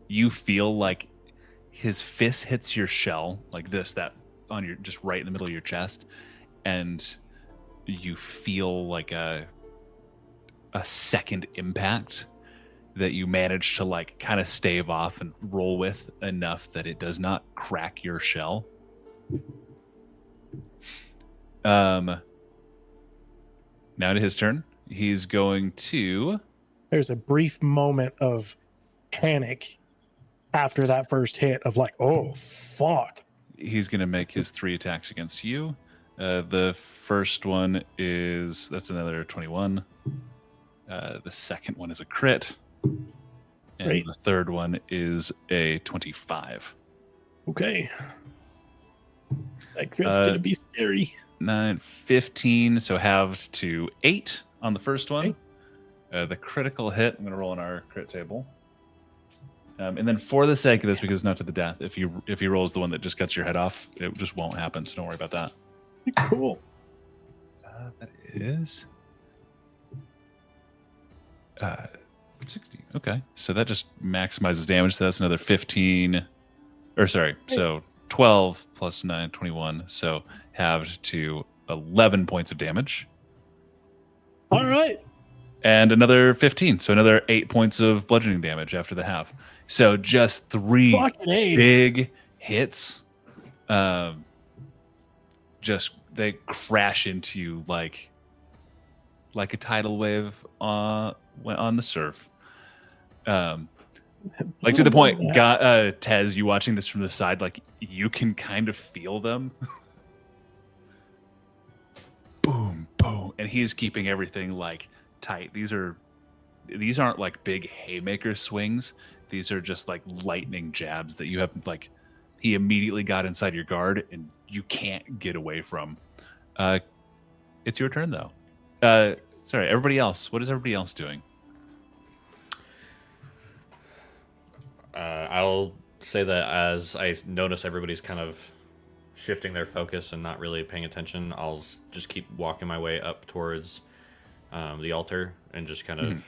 You feel like his fist hits your shell like this, that on your just right in the middle of your chest, and you feel like a second impact that you manage to like kind of stave off and roll with enough that it does not crack your shell. Now to his turn. He's going to. There's a brief moment of panic after that first hit of like, oh fuck. He's going to make his 3 attacks against you. The first one that's another 21. The second one is a crit. And Great. the third one is a 25. Okay. That crit's gonna be scary. 9, 15, so halved to 8 on the first one. The critical hit, I'm going to roll on our crit table. And then for the sake of this, because it's not to the death, if he rolls the one that just cuts your head off, it just won't happen, so don't worry about that. Cool. That is 60. Okay, so that just maximizes damage, so that's another 15, or sorry, so 12 plus 9, 21, so halved to 11 points of damage. All right. And another 15, so another 8 points of bludgeoning damage after the half. So just 3 Fucking A. big hits. Just they crash into you like a tidal wave on the surf. Like to the point, Tez, you watching this from the side, like you can kind of feel them. Boom, boom, and he is keeping everything like tight. These aren't like big haymaker swings. These are just like lightning jabs that you have like. He immediately got inside your guard, and you can't get away from. It's your turn though. Sorry, everybody else. What is everybody else doing? I'll say that as I notice everybody's kind of shifting their focus and not really paying attention, I'll just keep walking my way up towards the altar and just kind of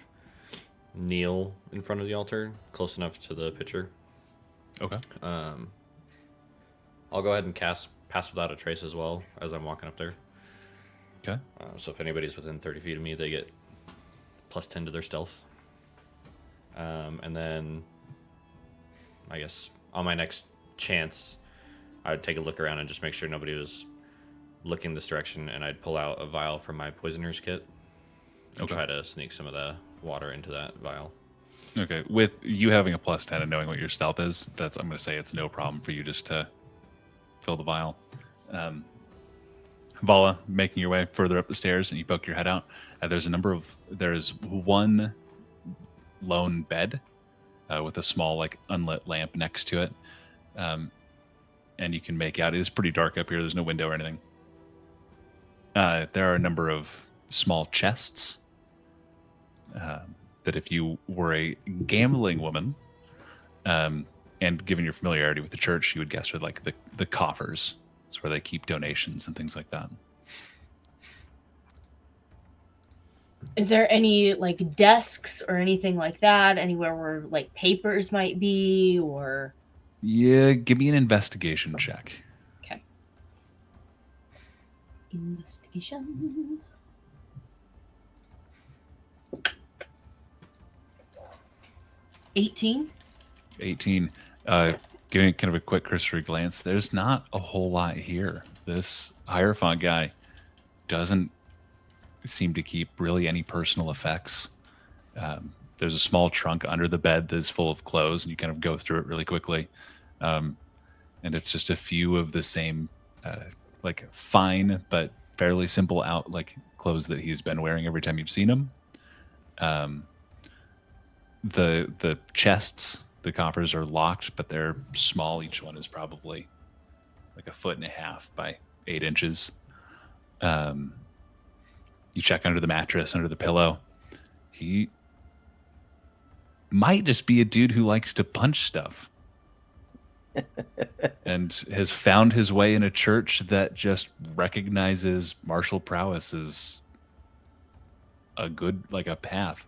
kneel in front of the altar, close enough to the pitcher. Okay. I'll go ahead and cast Pass Without a Trace as well as I'm walking up there. Okay. So if anybody's within 30 feet of me, they get +10 to their stealth. And then I guess on my next chance, I'd take a look around and just make sure nobody was looking this direction, and I'd pull out a vial from my poisoner's kit and try to sneak some of the water into that vial. Okay. With you having a +10 and knowing what your stealth is, I'm going to say it's no problem for you just to fill the vial. Vala, making your way further up the stairs, and you poke your head out. There's one lone bed with a small, like, unlit lamp next to it. And you can make out, it is pretty dark up here. There's no window or anything. There are a number of small chests that if you were a gambling woman, and given your familiarity with the church, you would guess are like the coffers. It's where they keep donations and things like that. Is there any like desks or anything like that? Anywhere where like papers might be, or? Yeah, give me an investigation check. Okay. Investigation. $18. 18. Giving kind of a quick cursory glance, there's not a whole lot here. This Hierophant guy doesn't seem to keep really any personal effects. There's a small trunk under the bed that's full of clothes, and you kind of go through it really quickly. And it's just a few of the same, like fine but fairly simple clothes that he's been wearing every time you've seen him. The chests, the coffers are locked, but they're small. Each one is probably like 1.5 feet by 8 inches. You check under the mattress, under the pillow. He might just be a dude who likes to punch stuff. And has found his way in a church that just recognizes martial prowess as a good, like a path.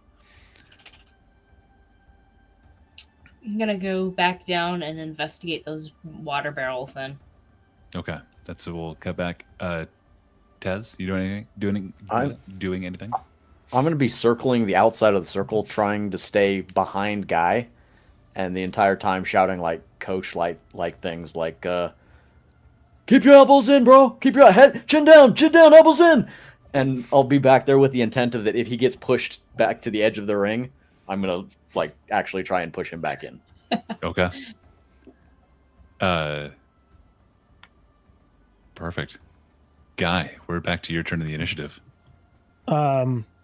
I'm gonna go back down and investigate those water barrels then. Okay, we'll cut back. Tez, you doing anything? Doing anything? I'm gonna be circling the outside of the circle, trying to stay behind Guy, and the entire time shouting like coach like things like keep your elbows in, bro. Keep your head chin down, elbows in. And I'll be back there with the intent of that if he gets pushed back to the edge of the ring, I'm gonna like actually try and push him back in. Okay. Perfect. Guy, we're back to your turn of the initiative.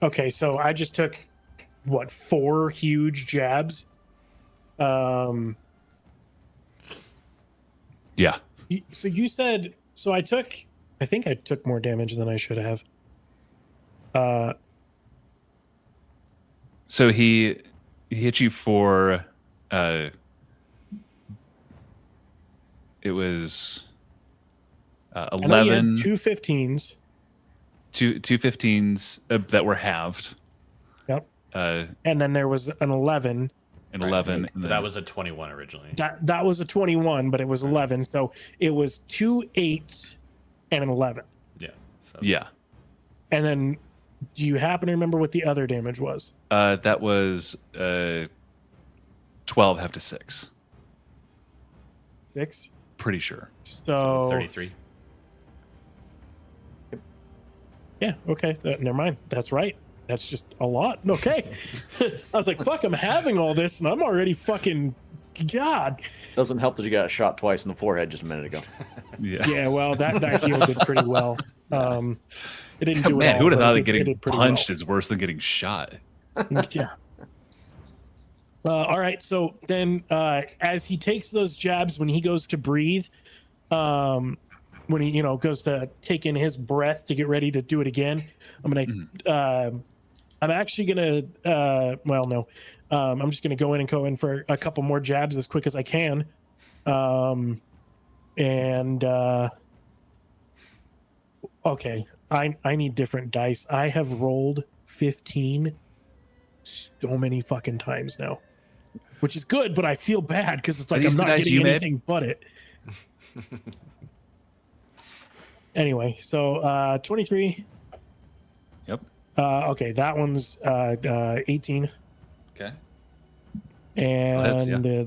Okay, so I just took what 4 huge jabs. Yeah. So you said so I think I took more damage than I should have. So he hit you for it was I know you had 11 2 15s. two 15s that were halved. Yep. And And then there was an 11. 11 and But then, that was a 21 originally. That was a 21, but it was 11. So it was 2 8s and an 11. Yeah. So yeah. And then do you happen to remember what the other damage was? That was 12 half to 6. 6. Pretty sure. So 33. yeah, okay. Never mind. That's right. That's just a lot. Okay. I was like, fuck, I'm having all this and I'm already fucking God. Doesn't help that you got shot twice in the forehead just a minute ago. Yeah. Yeah, well, that healed it pretty well. It didn't do it Man, all, who would have but thought it that did- it getting did pretty punched well. is worse than getting shot? Yeah. All right. So then, as he takes those jabs, when he goes to breathe, when he goes to take in his breath to get ready to do it again, I'm actually gonna. Well, no. I'm just gonna go in for a couple more jabs as quick as I can. Okay. I need different dice. I have rolled 15 so many fucking times now, which is good, but I feel bad because it's like these I'm the not dice getting you made? anything but it. Anyway, so 23. Yep. Okay, that one's 18, Okay. and yeah.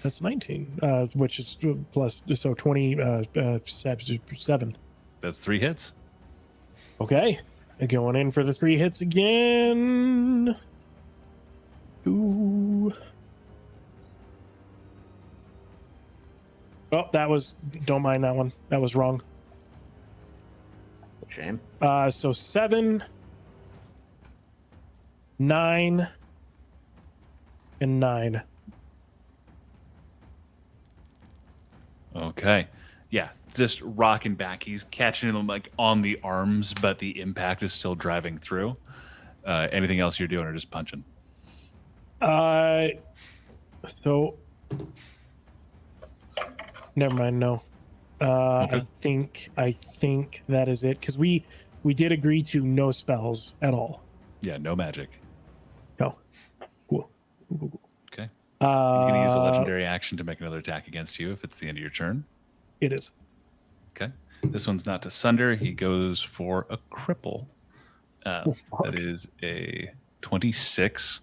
that's 19, which is plus, so 27. That's 3 hits. Okay, going in for the 3 hits again. Ooh. Oh, don't mind that one. That was wrong. Shame. So 7, 9, and 9. Okay. Yeah. Just rocking back. He's catching him like on the arms, but the impact is still driving through. Anything else you're doing or just punching? So never mind. No. Okay. I think that is it because we did agree to no spells at all. Yeah, no magic. No. Cool. Okay. He's going to use a Uh, legendary action to make another attack against you if it's the end of your turn. It is. Okay. This one's not to sunder. He goes for a cripple. Oh, fuck. That is a 26.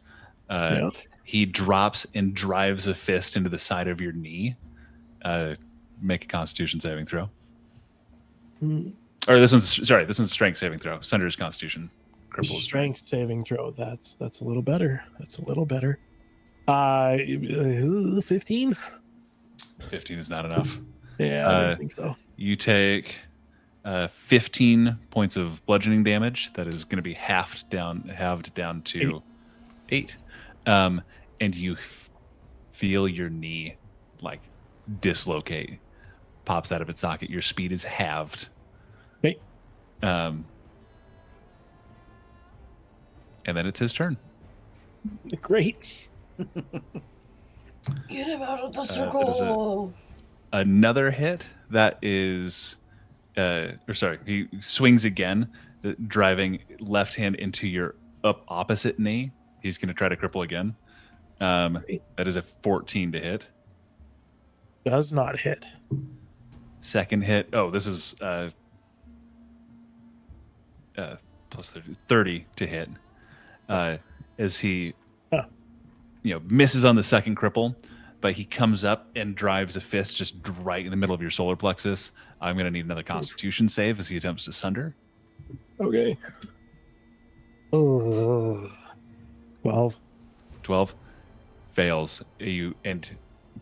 Yeah. He drops and drives a fist into the side of your knee. Make a Constitution saving throw. Hmm. Or this one's strength saving throw. Sunder's Constitution. Cripple is Strength saving throw. That's a little better. That's a little better. 15. 15 is not enough. Yeah, I didn't think so. You take 15 points of bludgeoning damage. That is going to be halved down to 8. And you feel your knee like dislocate, pops out of its socket. Your speed is halved. Okay. And then it's his turn. Great. Get him out of the that is circle. Another hit that is, he swings again, driving left hand into your opposite knee. He's going to try to cripple again. That is a 14 to hit. Does not hit. Second hit. Oh, this is plus 30 to hit. As he, Huh. misses on the second cripple, but he comes up and drives a fist just right in the middle of your solar plexus. I'm going to need another Constitution save as he attempts to sunder. Okay. Oh, 12. 12 fails. And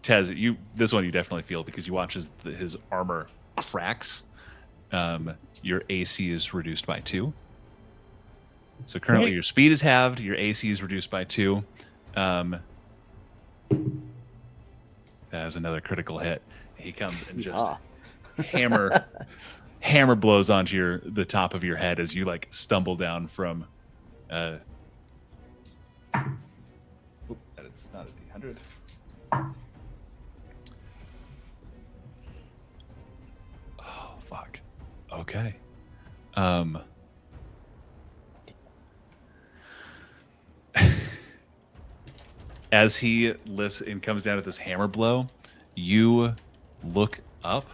Tez, this one you definitely feel because you watch as his armor cracks. Your AC is reduced by 2. So currently your speed is halved. Your AC is reduced by 2. That is another critical hit. He comes and just hammer blows onto the top of your head as you like stumble down from. That is not a D100. Oh fuck. Okay. As he lifts and comes down with this hammer blow, you look up,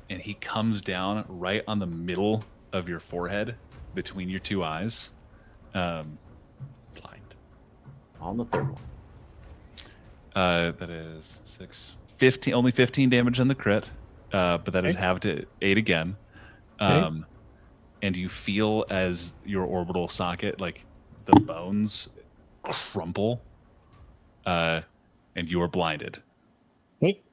and he comes down right on the middle of your forehead, between your 2 eyes. Blind. On the third one. That is 6, 15. Only 15 damage on the crit, but that is halved to 8 again. And you feel as your orbital socket, like the bones crumple. And you are blinded. Wait.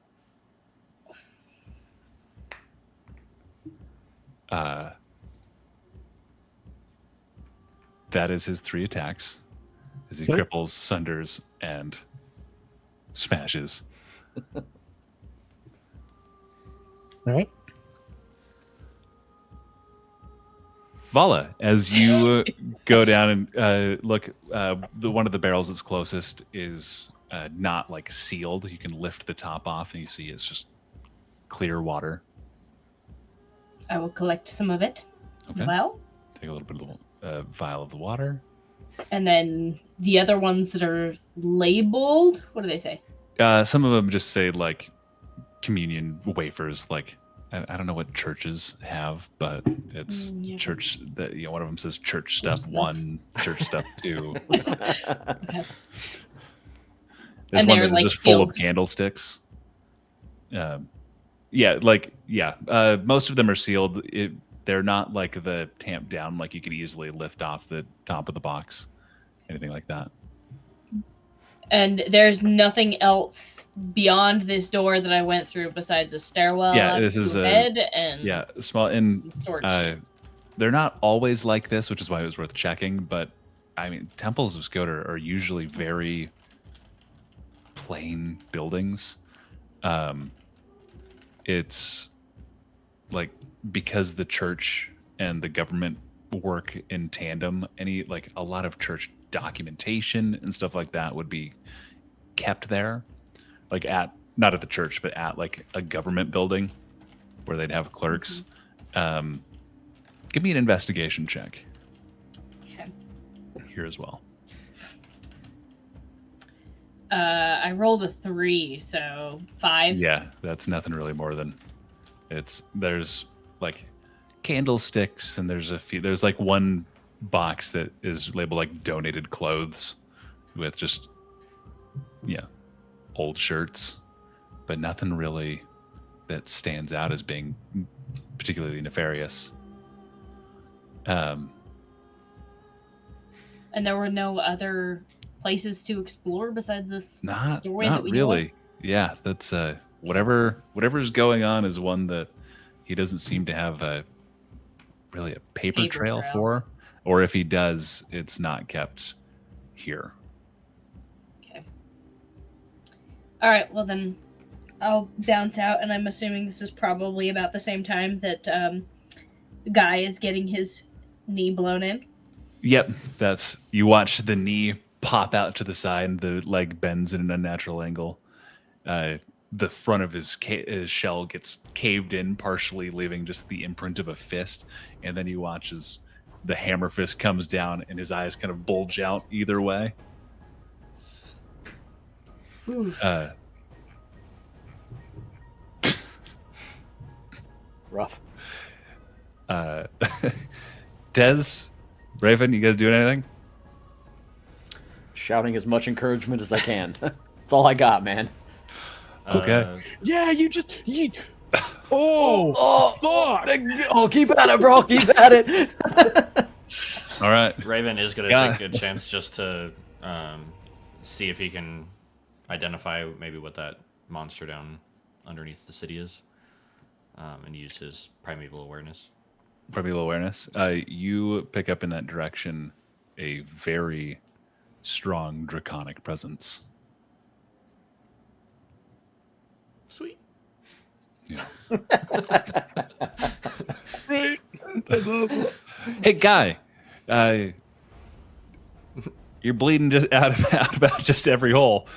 That is his 3 attacks as he cripples, sunders, and smashes. All right. Vala, as you go down and look, one of the barrels that's closest is not like sealed. You can lift the top off and you see it's just clear water. I will collect some of it. Okay. Well, Take a little bit of the vial of the water. and then the other ones that are labeled, what do they say? Some of them just say like communion wafers. Like I don't know what churches have, but it's church. That one of them says church stuff 1, church stuff 2. Okay. There's And one they're, that's like, just full of sealed. candlesticks. Most of them are sealed. They're not like the tamp down, like you could easily lift off the top of the box, anything like that. And there's nothing else beyond this door that I went through besides a stairwell. Yeah, up this to is a a- bed and Yeah, small and some storage. they're not always like this, which is why it was worth checking. But I mean, temples of Skoda are usually very plain buildings. It's like because the church and the government work in tandem, a lot of church documentation and stuff like that would be kept there, like not at the church, but at like a government building where they'd have clerks. Give me an investigation check Okay. here as well. I rolled a 3, so 5. Yeah, that's nothing really more than there's like candlesticks and there's like one box that is labeled like donated clothes with just old shirts, but nothing really that stands out as being particularly nefarious. And there were no other places to explore besides this Not doorway that we know really. Yeah, that's whatever's going on is one that he doesn't seem to have really a paper trail for, or if he does, it's not kept here. Okay. All right. Well, then I'll bounce out, and I'm assuming this is probably about the same time that the guy is getting his knee blown in. Yep, you watch the knee pop out to the side, and the leg bends in an unnatural angle. The front of his shell gets caved in partially, leaving just the imprint of a fist. And then you watch as the hammer fist comes down, and his eyes kind of bulge out either way. Rough. Tez, Raven, you guys doing anything? Shouting as much encouragement as I can. That's all I got, man. Okay. Yeah, you. Oh, fuck! Oh, keep at it, bro. Keep at it. All right. Raven is going to Yeah. take a chance just to see if he can identify maybe what that monster down underneath the city is, and use his primeval awareness. Primeval awareness. You pick up in that direction a very strong draconic presence. Sweet. Yeah. Right. That's awesome. Hey, guy. You're bleeding just out about just every hole.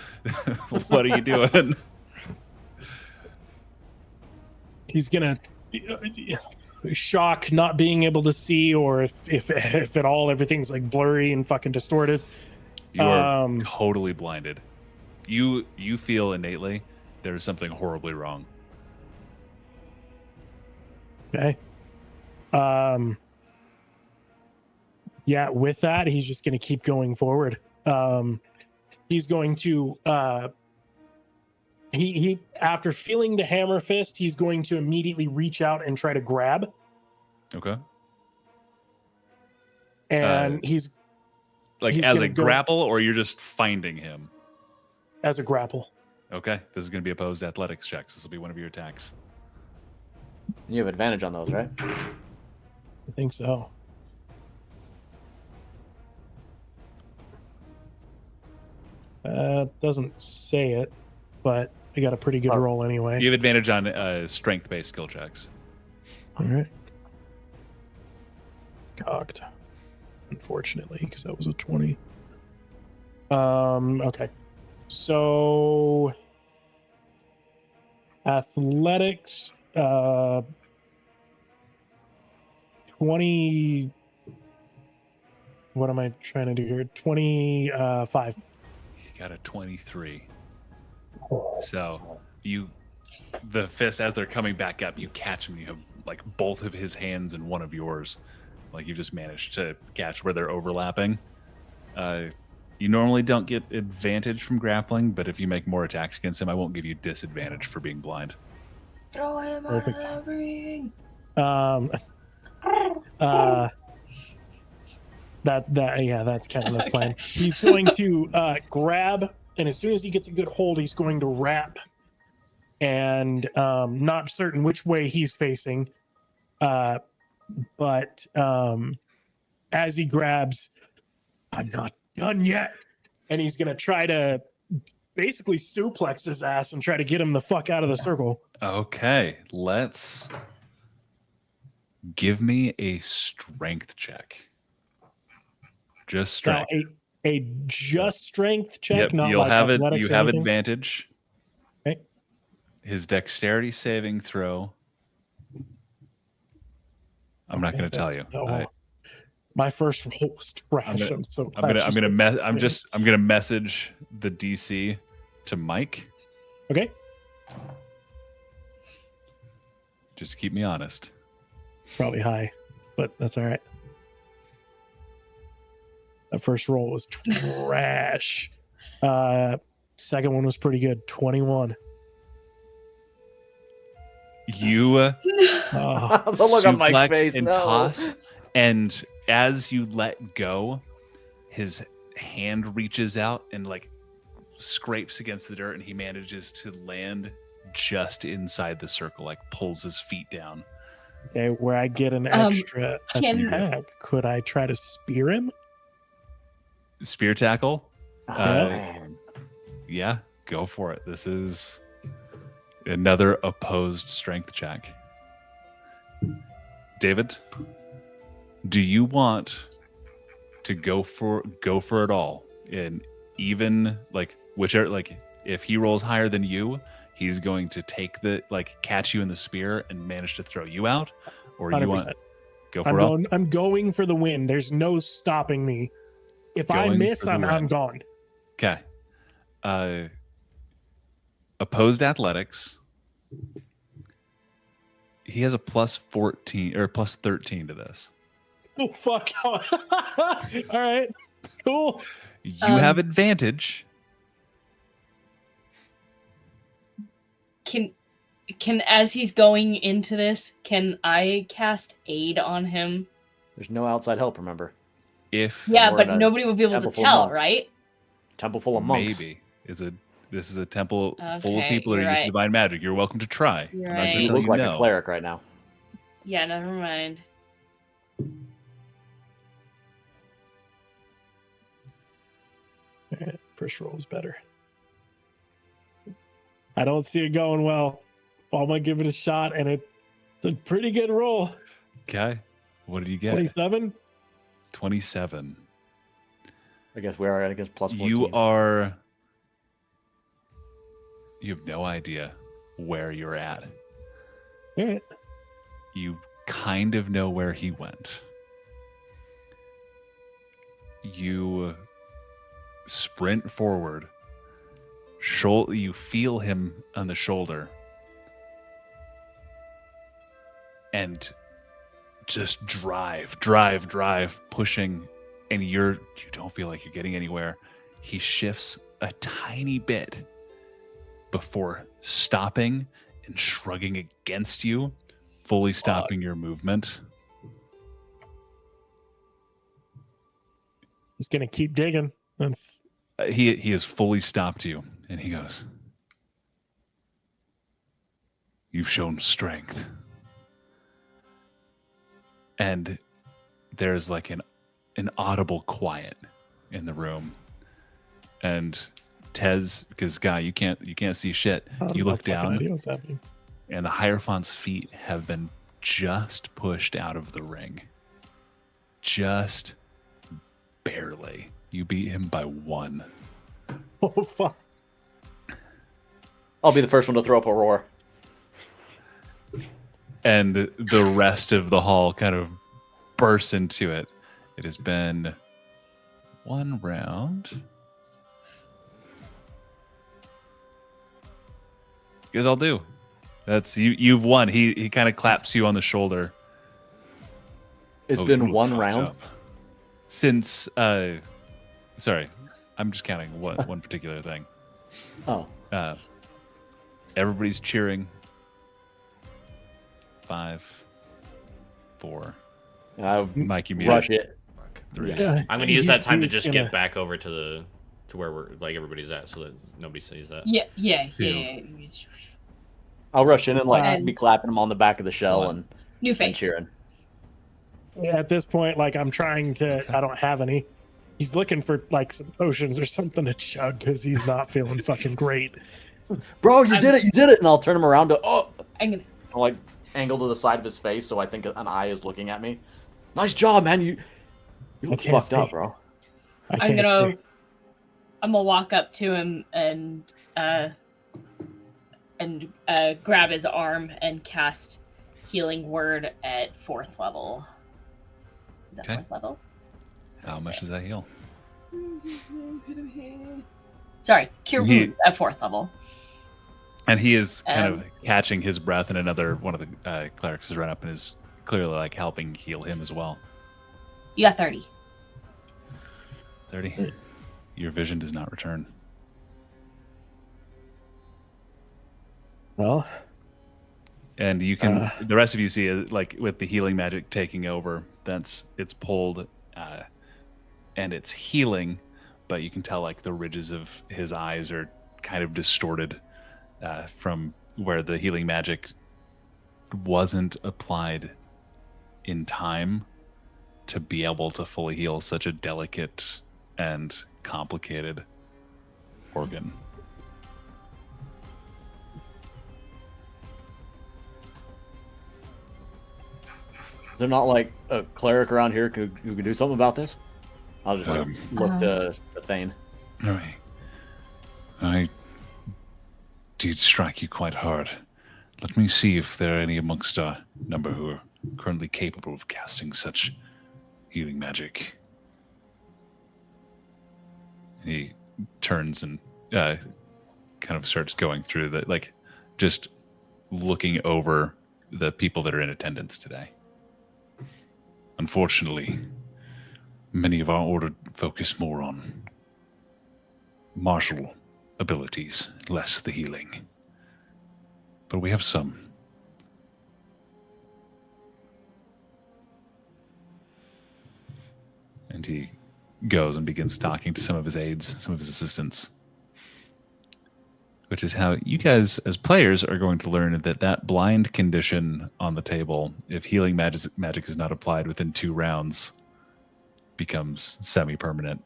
What are you doing? He's gonna shock not being able to see, or if at all everything's like blurry and fucking distorted. You are totally blinded. You feel innately there's something horribly wrong. Okay. Yeah, with that, he's just going to keep going forward. He's going to he after feeling the hammer fist, he's going to immediately reach out and try to grab. Okay. And he's as gonna a go- grapple, or you're just finding him? as a grapple. Okay. This is going to be opposed athletics checks. This will be one of your attacks. You have advantage on those, right? I think so. Doesn't say it, but I got a pretty good roll anyway. You have advantage on strength-based skill checks. All right. Cocked. Unfortunately, because that was a 20. Okay. So athletics 20. What am I trying to do here? 25. You got a 23. So the fists, as they're coming back up, you catch him. You have like both of his hands in one of yours. Like you just managed to catch where they're overlapping. You normally don't get advantage from grappling, but if you make more attacks against him, I won't give you disadvantage for being blind. Throw him Perfect. out of the ring. That's kind of the plan. He's going to grab, and as soon as he gets a good hold, he's going to wrap. And not certain which way he's facing, but as he grabs, I'm not done yet, and he's gonna try to basically suplex his ass and try to get him the fuck out of the circle. Okay, let's give me a strength check. Just strength. Now, a just strength check. Yep, not you'll like have it. athletics You or have anything? advantage. Okay. His dexterity saving throw. I'm not Okay, going to tell that's- you. oh, my first roll was trash. I'm so glad she's I'm doing- gonna message the DC to Mike. Okay. Just to keep me honest. Probably high, but that's all right. That first roll was trash. Second one was pretty good. 21. You Oh, The look on Mike's suplex face. and No. toss, and as you let go, his hand reaches out and like scrapes against the dirt, and he manages to land just inside the circle, like pulls his feet down. okay, where I get an Um, extra can- attack. Could I try to spear him? Spear tackle. Man. Yeah, go for it. This is another opposed strength check. David, do you want to go for it all? And even like whichever, like if he rolls higher than you, he's going to take the catch you in the spear and manage to throw you out, or you 100%. want go for it all? I'm going for the win. There's no stopping me. If I Going miss, for the I'm win. gone. Okay. Opposed athletics. He has a plus 14 or plus 13 to this. Oh fuck! All right, cool. You have advantage. Can as he's going into this, can I cast aid on him? There's no outside help, remember? If Yeah, We're but in a nobody will be able to temple full of tell, monks. right? Temple full of monks. maybe this is a temple full of Okay, people that are you're using right. divine magic. You're welcome to try. You're I'm not right. gonna You tell look like no. a cleric right now. Yeah, never mind. All right, first roll is better. I don't see it going well. I'm gonna give it a shot, and it's a pretty good roll. Okay. What did you get? 27. 27. I guess we are at plus 14. You have no idea where you're at. All right. You kind of know where he went. You sprint forward. You feel him on the shoulder. And just drive, pushing, and you don't feel like you're getting anywhere. He shifts a tiny bit before stopping and shrugging against you, fully stopping your movement. He's gonna keep digging. That's He has fully stopped you, and he goes, "You've shown strength." And there's like an audible quiet in the room. And Tez, because Guy, you can't see shit. You look down, idea what's happening. and the Hierophant's feet have been just pushed out of the ring. Just barely. You beat him by 1. Oh fuck! I'll be the first one to throw up a roar. And the rest of the hall kind of bursts into it. It has been 1 round. You guys all do. That's you've won. He kind of claps you on the shoulder. It's Oh, been you one fucked round. up. Since sorry, I'm just counting one particular thing. Oh, Everybody's cheering. 5, 4. and I Mike, you muted. rush it. 3. Yeah, I'm gonna use that time to he's just gonna- get back over to where we're like everybody's at, so that nobody sees that. Yeah. Two. I'll rush in and like And- be clapping him on the back of the shell 1. New and face. cheering. At this point, like I'm trying to. I don't have any. He's looking for like some potions or something to chug because he's not feeling fucking great. Bro, you did it! And I'll turn him around to I'm gonna. I'll, like angle to the side of his face so I think an eye is looking at me. Nice job, man. You look can't fucked up, see. bro. I'm gonna walk up to him and grab his arm and cast Healing Word at 4th level. Is that Okay. 4th level? How much does that heal? Sorry, Cure He- Wounds at 4th level. And he is kind of Um, catching his breath, and another one of the clerics has run up and is clearly like helping heal him as well. You got 30. 30. Your vision does not return. Well, And you can, the rest of you see, like with the healing magic taking over, it's pulled, and it's healing, but you can tell like the ridges of his eyes are kind of distorted from where the healing magic wasn't applied in time to be able to fully heal such a delicate and complicated organ. Is there not like a cleric around here who can do something about this? I'll just like, look to Thane. All right. I did strike you quite hard. Let me see if there are any amongst our number who are currently capable of casting such healing magic. He turns and kind of starts going through the, like, just looking over the people that are in attendance today. Unfortunately, many of our order focus more on martial abilities, less the healing. But we have some. And he goes and begins talking to some of his aides, some of his assistants. Which is how you guys, as players, are going to learn that blind condition on the table, if healing magic is not applied within 2 rounds, becomes semi-permanent.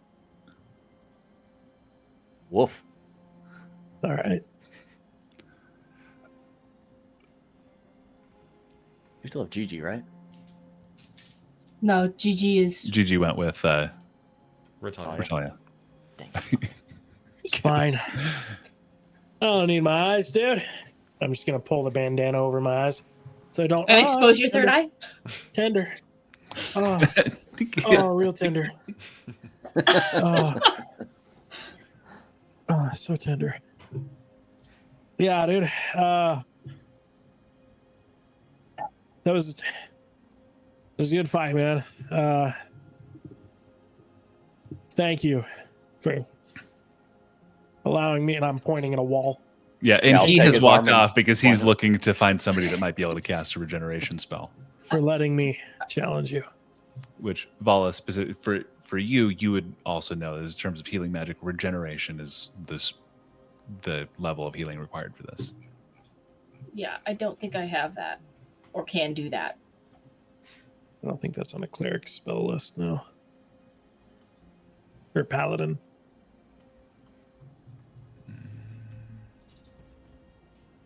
Woof. All right. You still have Gigi, right? No, Gigi is. GG went with Ritalia. Ritalia. It's fine. I don't need my eyes, dude. I'm just gonna pull the bandana over my eyes so I don't And expose your third eye? Tender. Oh, real tender. Oh, so tender. Yeah, dude. That was a good fight, man. Thank you for allowing me, and I'm pointing at a wall. Yeah, and Yeah, I'll he take has his walked arm and off because he's point him. looking to find somebody that might be able to cast a regeneration spell. For letting me challenge you. Which Vala, specific for you, you would also know that in terms of healing magic, regeneration is the level of healing required for this. Yeah, I don't think I have that or can do that. I don't think that's on a cleric spell list, no. Or paladin.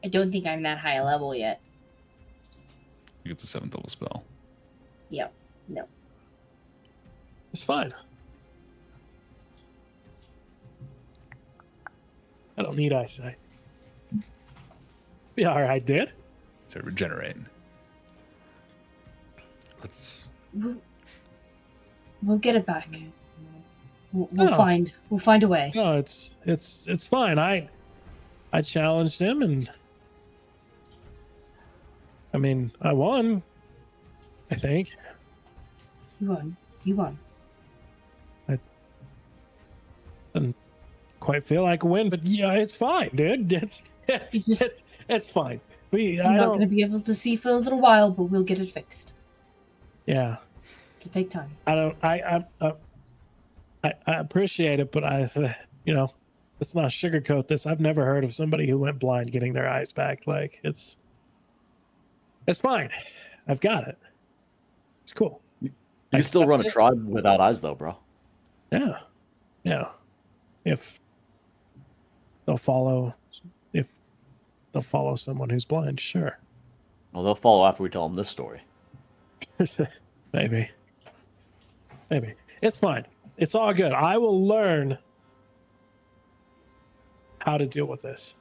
I don't think I'm that high a level yet. You get the 7th level spell. Yep. No. It's fine. I don't need eyesight. Be all right, dude. To regenerate. Let's. We'll get it back. We'll Oh. find a way. No, it's fine. I challenged him, and I mean, I won. I think. You won. Didn't quite feel like a win, but yeah, it's fine, dude. You just- It's fine. You're I not don't. going to be able to see for a little while, but we'll get it fixed. Yeah, It'll take time. I don't. I appreciate it, but let's not sugarcoat this. I've never heard of somebody who went blind getting their eyes back. Like it's fine. I've got it. It's cool. You can still run a tribe without eyes, though, bro. Yeah. Yeah. If they'll follow someone who's blind, sure. Well, they'll follow after we tell them this story. Maybe. It's fine. It's all good. I will learn how to deal with this.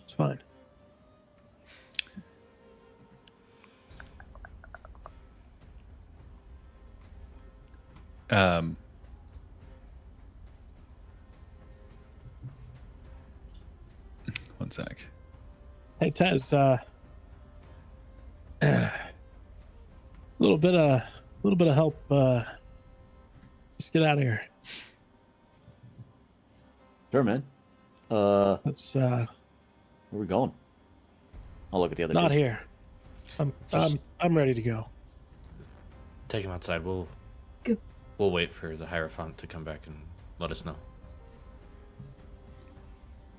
It's fine. One sec. Hey Tez, little bit of help. Just get out of here. Sure, man. Let's Where are we going? I'll look at the other not two. here. I'm ready to go. Take him outside. Good. We'll wait for the Hierophant to come back and let us know.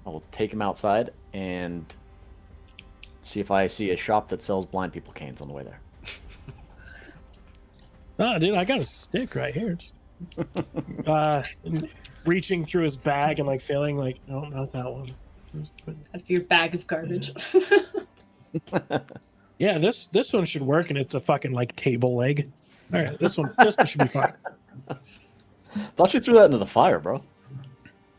I will take him outside and see if I see a shop that sells blind people canes on the way there. Oh, dude, I got a stick right here. Reaching through his bag and like feeling like, no, not that one. Out of your bag of garbage. Yeah, this one should work, and it's a fucking like table leg. All right, this one should be fine. Thought you threw that into the fire, bro.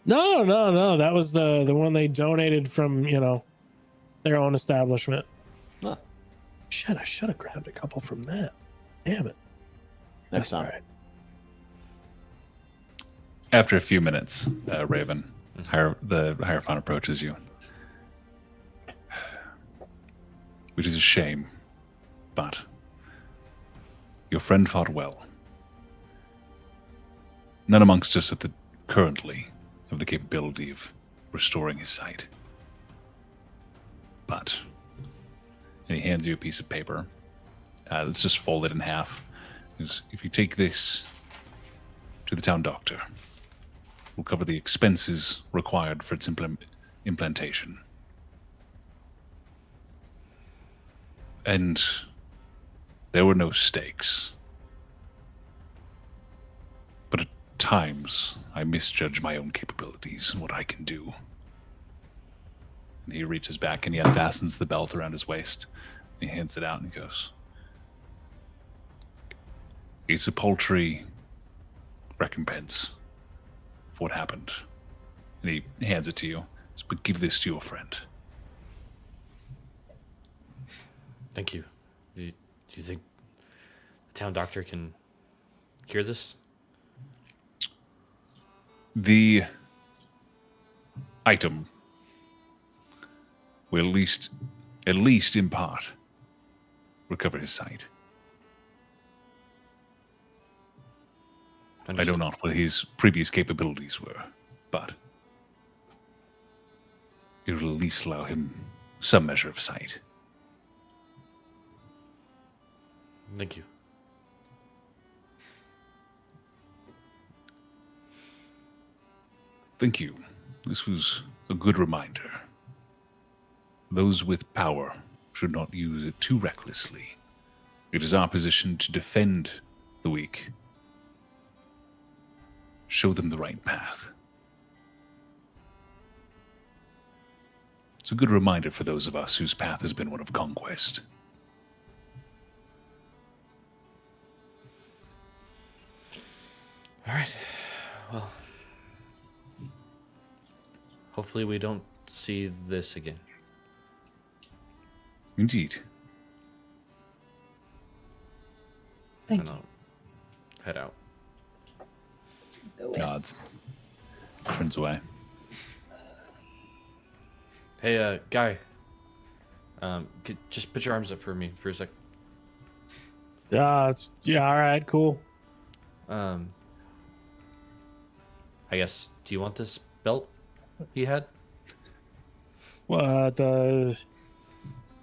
No. That was the one they donated from their own establishment. Huh. Shit, I should have grabbed a couple from that. Damn it. Next That's time. all right. After a few minutes, Raven, the Hierophant approaches you. Which is a shame, but Your friend fought well. None amongst us currently have the capability of restoring his sight. But, and he hands you a piece of paper that's just folded in half. If you take this to the town doctor, we'll cover the expenses required for its implantation. And there were no stakes. But at times, I misjudge my own capabilities and what I can do. And he reaches back and he unfastens the belt around his waist. He hands it out and he goes, "It's a paltry recompense for what happened." And he hands it to you. "But give this to your friend." Thank you. Do you think the town doctor can hear this? The item will at least in part, recover his sight. I don't know what his previous capabilities were, but it will at least allow him some measure of sight. Thank you. Thank you. This was a good reminder. Those with power should not use it too recklessly. It is our position to defend the weak. Show them the right path. It's a good reminder for those of us whose path has been one of conquest. All right. Well, hopefully we don't see this again. Indeed. Thank And you. I'll head out. Go in. Nods. Turns away. Hey, guy. Just put your arms up for me for a sec. Yeah, all right, cool. I guess. Do you want this belt he had? I've been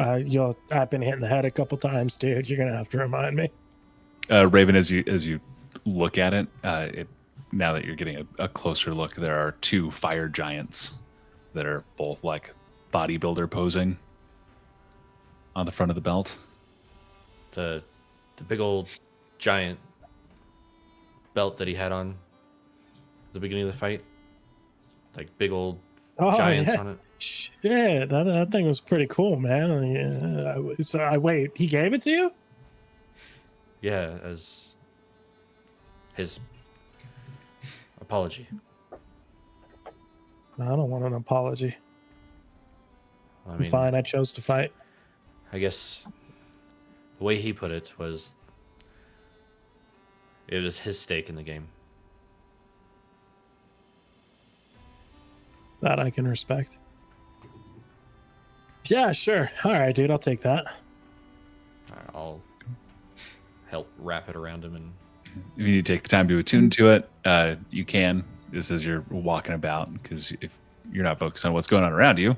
hitting the head a couple times, dude. You're gonna have to remind me. Raven, as you look at it, now that you're getting a closer look, there are two fire giants that are both like bodybuilder posing on the front of the belt. The big old giant belt that he had on at the beginning of the fight. Like big old giants on it. Shit, that thing was pretty cool, man. Wait, he gave it to you? Yeah, as his apology. I don't want an apology. I I'm mean, fine. I chose to fight. I guess the way he put it was it was his stake in the game. That I can respect. Yeah, sure. All right, dude. I'll take that. I'll help wrap it around him and If you need to take the time to attune to it, you can, just as you're walking about, because if you're not focused on what's going on around you,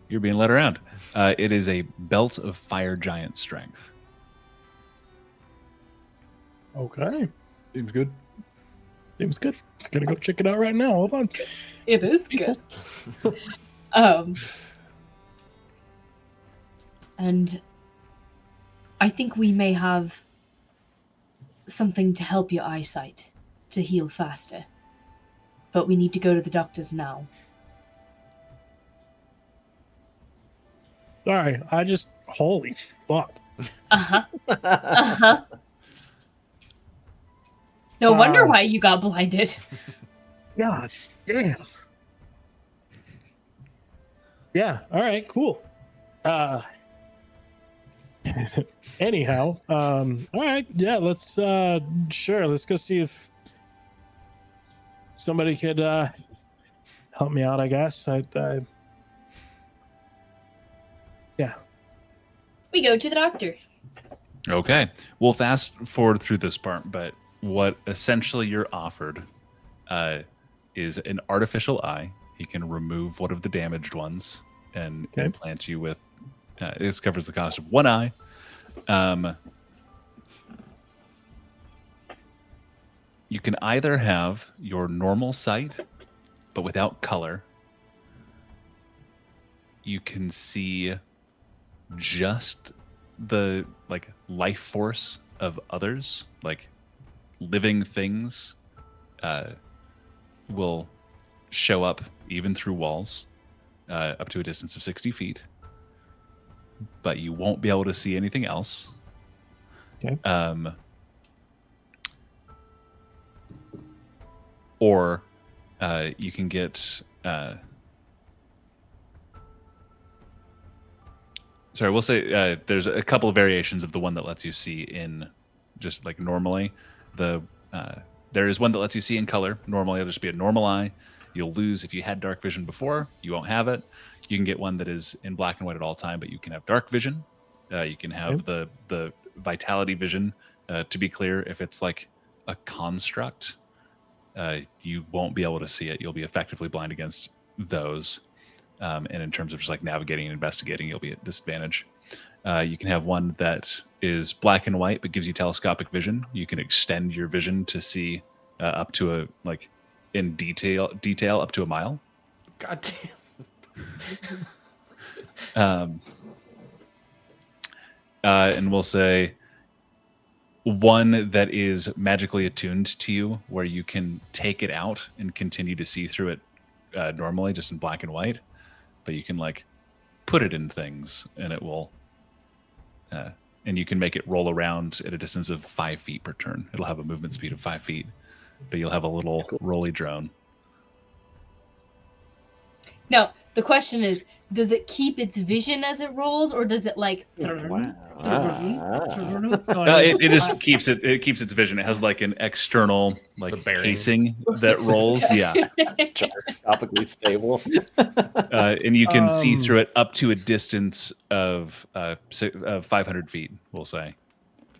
you're being led around. It is a belt of fire giant strength. Okay. Seems good. Seems good. Gonna go check it out right now. Hold on. It is Peaceful. good. And I think we may have something to help your eyesight to heal faster. But we need to go to the doctors now. Sorry, holy fuck. Uh-huh. Uh-huh. No wonder why you got blinded. God damn. Yeah, all right, cool. Anyhow, all right, yeah, let's go see if somebody could help me out, I guess. Yeah. We go to the doctor. Okay. We'll fast forward through this part, but what essentially you're offered is an artificial eye. He can remove one of the damaged ones and Okay. implant you with. This covers the cost of one eye. You can either have your normal sight, but without color. You can see just the like life force of others, like living things will show up even through walls up to a distance of 60 feet, but you won't be able to see anything else. Okay. Or you can get sorry, we'll say there's a couple of variations of the one that lets you see in just like normally. There is one that lets you see in color. Normally, it'll just be a normal eye. You'll lose if you had dark vision before. You won't have it. You can get one that is in black and white at all time, but you can have dark vision. You can have the vitality vision. To be clear, if it's like a construct, you won't be able to see it. You'll be effectively blind against those. And in terms of just like navigating and investigating, you'll be at disadvantage. You can have one that is black and white but gives you telescopic vision. You can extend your vision to see up to a like in detail up to a mile. God damn. And we'll say one that is magically attuned to you, where you can take it out and continue to see through it normally, just in black and white. But you can like put it in things, and it will, and you can make it roll around at a distance of 5 feet per turn. It'll have a movement speed of 5 feet, but you'll have a little rolly drone. Now, the question is, does it keep its vision as it rolls, or does it like? It just keeps it. It keeps its vision. It has like an external like casing that rolls. Yeah, Topically stable. And you can see through it up to a distance of 500 feet. We'll say.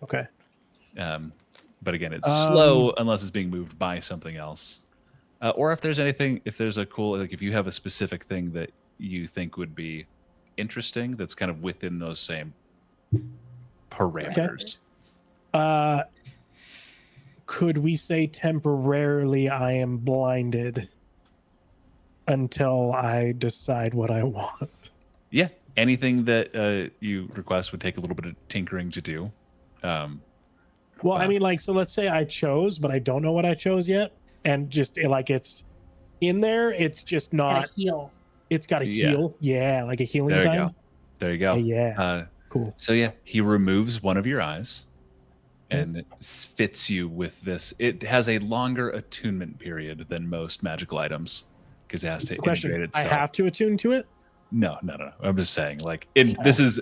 Okay. But again, it's slow unless it's being moved by something else, or if there's anything. If there's a cool, like if you have a specific thing that you think would be interesting, that's kind of within those same parameters. Could we say temporarily I am blinded until I decide what I want? Yeah, anything that you request would take a little bit of tinkering to do. Well, I mean, like, so let's say I chose, but I don't know what I chose yet, and just like it's in there, it's just not. Heal. It's got to heal, yeah, like a healing There you time. go. There you go. Yeah. Cool. So yeah, he removes one of your eyes and fits you with this. It has a longer attunement period than most magical items because it has to integrate itself. I have to attune to it? No. I'm just saying, like, this is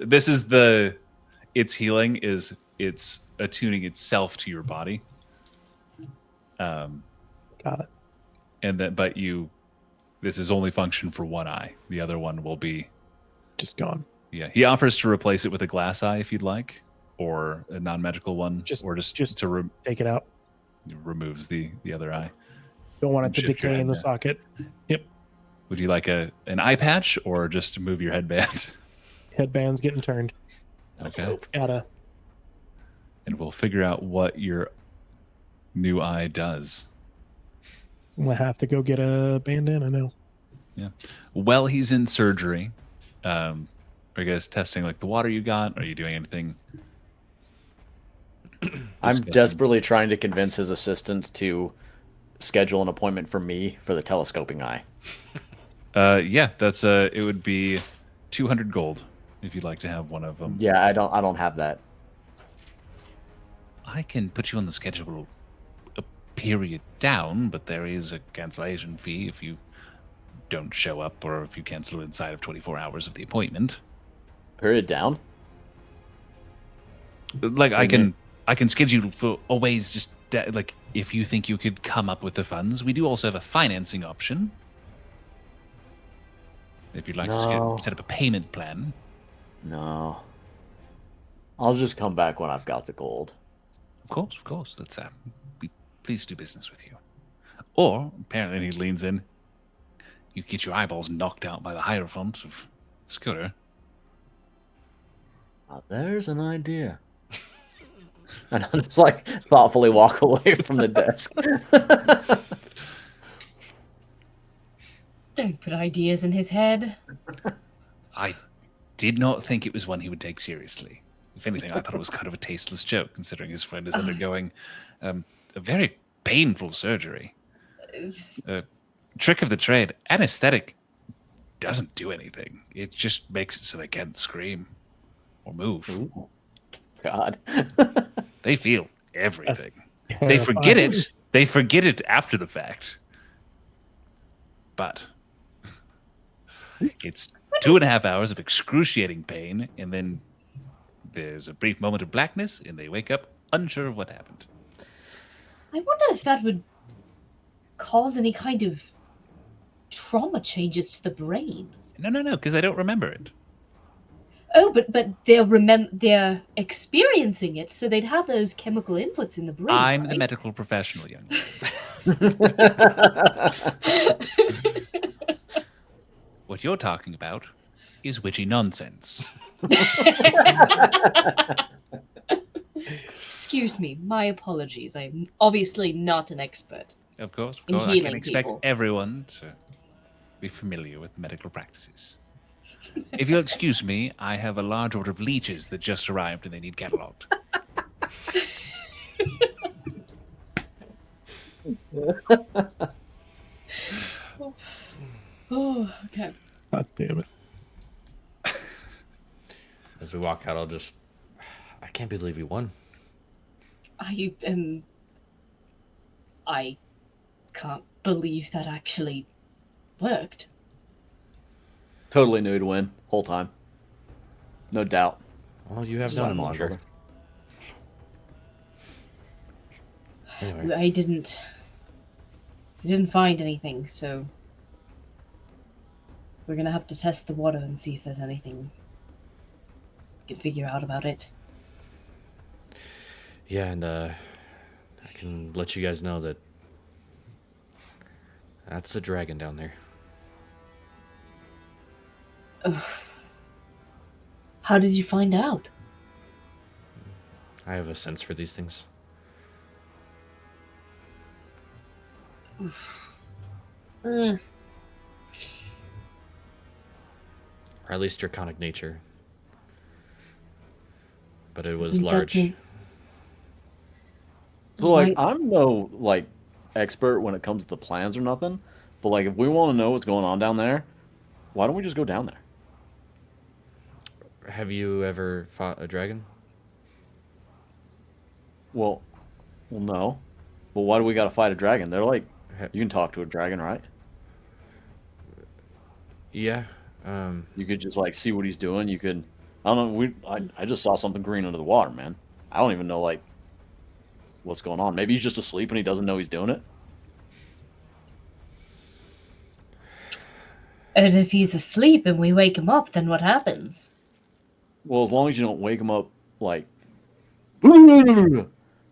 its healing is it's attuning itself to your body. Got it. And then, but this is only function for one eye. The other one will be just gone. Yeah, he offers to replace it with a glass eye if you'd like, or a non-magical one, just to take it out. Removes the other eye. Don't want it to decay in the socket. Yep. Would you like an eye patch or just move your headband? Headband's getting turned. Okay. Gotta. And we'll figure out what your new eye does. We'll have to go get a bandana now. Yeah. While he's in surgery, are you guys testing like the water you got? Are you doing anything? I'm desperately trying to convince his assistant to schedule an appointment for me for the telescoping eye. Yeah, that's it would be 200 gold if you'd like to have one of them. Yeah, I don't have that. I can put you on the schedule a period down, but there is a cancellation fee if you don't show up or if you cancel inside of 24 hours of the appointment. Period down? Like I can schedule for always just like if you think you could come up with the funds. We do also have a financing option. If you'd like to set up a payment plan. No. I'll just come back when I've got the gold. Of course. Let's be pleased to do business with you. Or apparently he leans in. You get your eyeballs knocked out by the Hierophant of Scooter. Now, there's an idea. And I'm just like thoughtfully walk away from the desk. Don't put ideas in his head. I did not think it was one he would take seriously. If anything, I thought it was kind of a tasteless joke, considering his friend is undergoing a very painful surgery. Trick of the trade, anesthetic doesn't do anything. It just makes it so they can't scream or move. Ooh, God. They feel everything. They forget it. They forget it after the fact. But it's 2.5 hours of excruciating pain, and then there's a brief moment of blackness, and they wake up unsure of what happened. I wonder if that would cause any kind of trauma changes to the brain. No, because I don't remember it. Oh, but they're experiencing it, so they'd have those chemical inputs in the brain. I'm the right? medical professional, young man. What you're talking about is witchy nonsense. Excuse me, my apologies. I'm obviously not an expert. Of course. In I can healing expect people. everyone to be familiar with medical practices. If you'll excuse me, I have a large order of leeches that just arrived and they need catalogued. Oh, okay. God damn it. As we walk out, I can't believe we won. I can't believe that actually worked. Totally knew to win whole time. No doubt. Well, you have Just known him let him longer. Anyway, I didn't find anything, so we're gonna have to test the water and see if there's anything we can figure out about it. yeah, and I can let you guys know that that's a dragon down there. How did you find out? I have a sense for these things. Mm, Or at least draconic nature. But it was think that large. can- So like Why- I'm no like expert when it comes to the plans or nothing, but like if we want to know what's going on down there, why don't we just go down there? Have you ever fought a dragon? Well, no. But why do we got to fight a dragon? They're like, Ha- you can talk to a dragon, right? Yeah. You could just like see what he's doing. You could, I don't know. I just saw something green under the water, man. I don't even know like what's going on. Maybe he's just asleep and he doesn't know he's doing it. And if he's asleep and we wake him up, then what happens? Well, as long as you don't wake him up like or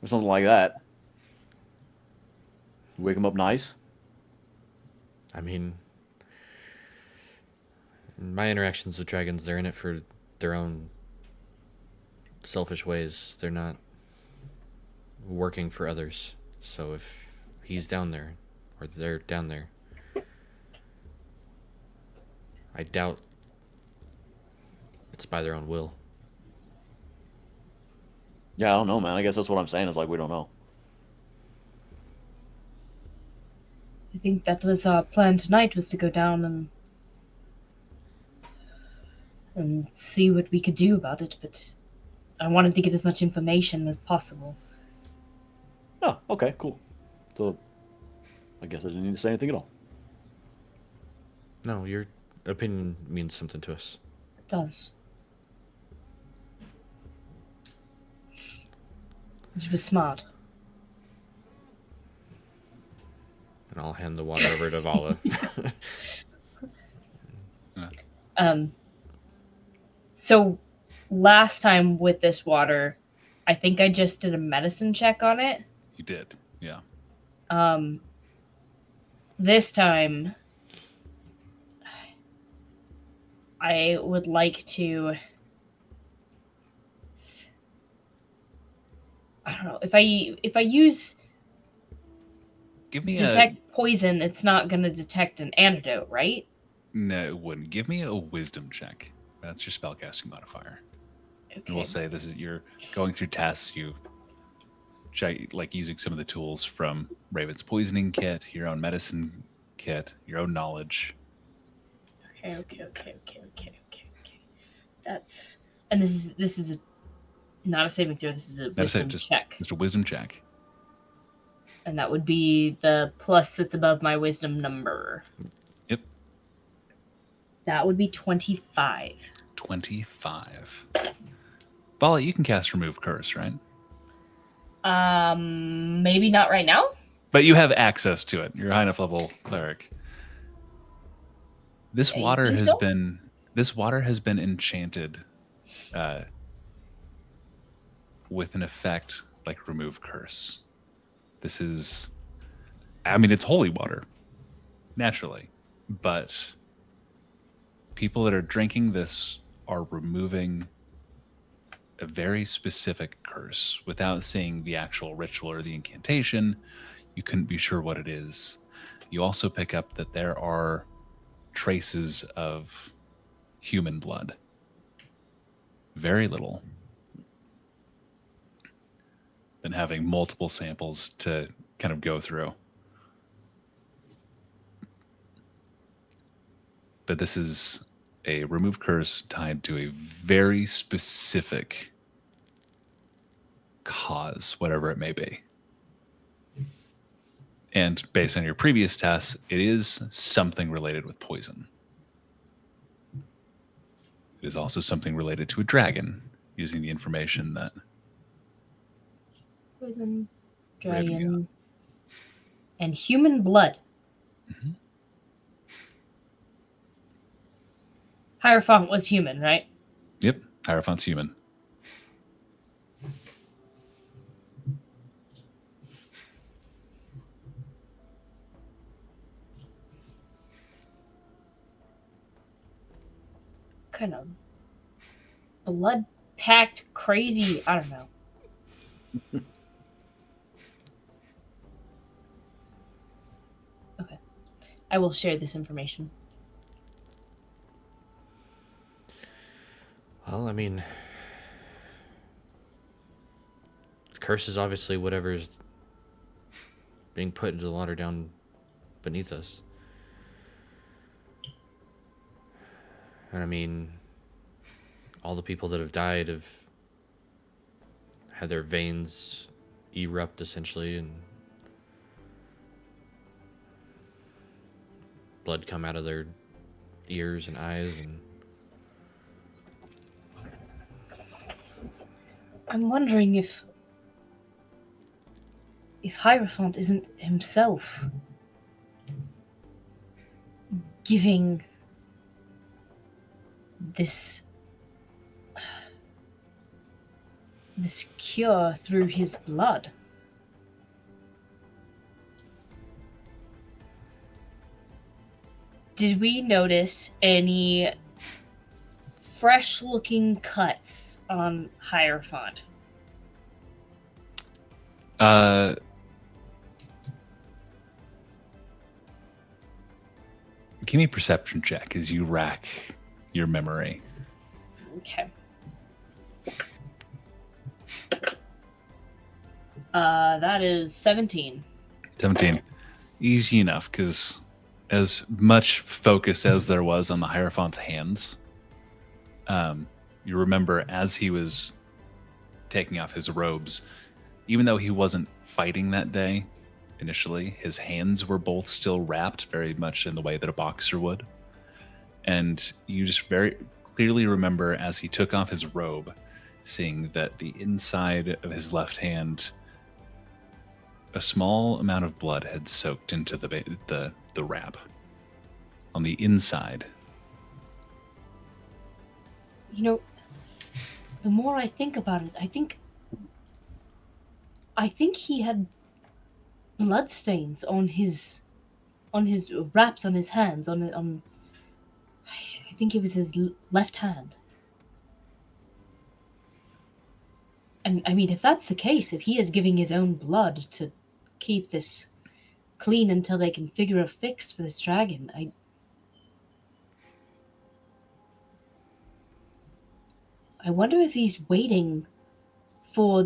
something like that. You wake him up nice. I mean, in my interactions with dragons, they're in it for their own selfish ways. They're not working for others. So if he's down there, or they're down there, I doubt it's by their own will. Yeah, I don't know, man. I guess that's what I'm saying is like we don't know. I think that was our plan tonight, was to go down and see what we could do about it, but I wanted to get as much information as possible. Oh, okay, cool. So I guess I didn't need to say anything at all. No, your opinion means something to us. It does. It was smart. And I'll hand the water over to Vala. So last time with this water, I think I just did a medicine check on it. You did, yeah. This time, I would like to. I don't know if I use Give me detect poison, it's not going to detect an antidote, right? No, it wouldn't. Give me a wisdom check. That's your spellcasting modifier. Okay. And we'll say this is you're going through tests. You check, like using some of the tools from Raven's poisoning kit, your own medicine kit, your own knowledge. Okay. That's and this is not a saving throw. This is a wisdom check, just a wisdom check. and that would be the plus that's above my wisdom number. Yep. That would be 25. 25. Vala, you can cast Remove Curse, right? Maybe not right now. But you have access to it. You're a high enough level cleric. This Yeah, water you think has so? been enchanted with an effect like Remove Curse. This is, I mean, it's holy water, naturally, but people that are drinking this are removing a very specific curse without seeing the actual ritual or the incantation. You couldn't be sure what it is. You also pick up that there are traces of human blood. Very little. Than having multiple samples to kind of go through. But this is a remove curse tied to a very specific cause, whatever it may be. And based on your previous tests, it is something related with poison. It is also something related to a dragon, using the information that Poison, Raven dragon, and human blood. Mhm. Hierophant was human, right? Yep, Hierophant's human. Kind of blood-packed, crazy. I don't know. Okay, I will share this information. Well, I mean, the curse is obviously whatever's being put into the water down beneath us. And I mean, all the people that have died have had their veins erupt essentially and blood come out of their ears and eyes, and I'm wondering if Hierophant isn't himself giving this cure through his blood. Did we notice any fresh-looking cuts on Hierophant? Give me a perception check as you rack your memory. Okay. That is 17. 17. Easy enough, because as much focus as there was on the Hierophant's hands, you remember as he was taking off his robes, even though he wasn't fighting that day initially, his hands were both still wrapped very much in the way that a boxer would. And you just very clearly remember as he took off his robe, seeing that the inside of his left hand, a small amount of blood had soaked into the wrap on the inside. You know, The more I think about it, I think he had bloodstains on his wraps on his hands on. I think it was his left hand. And I mean, if that's the case, if he is giving his own blood to keep this clean until they can figure a fix for this dragon, I wonder if he's waiting for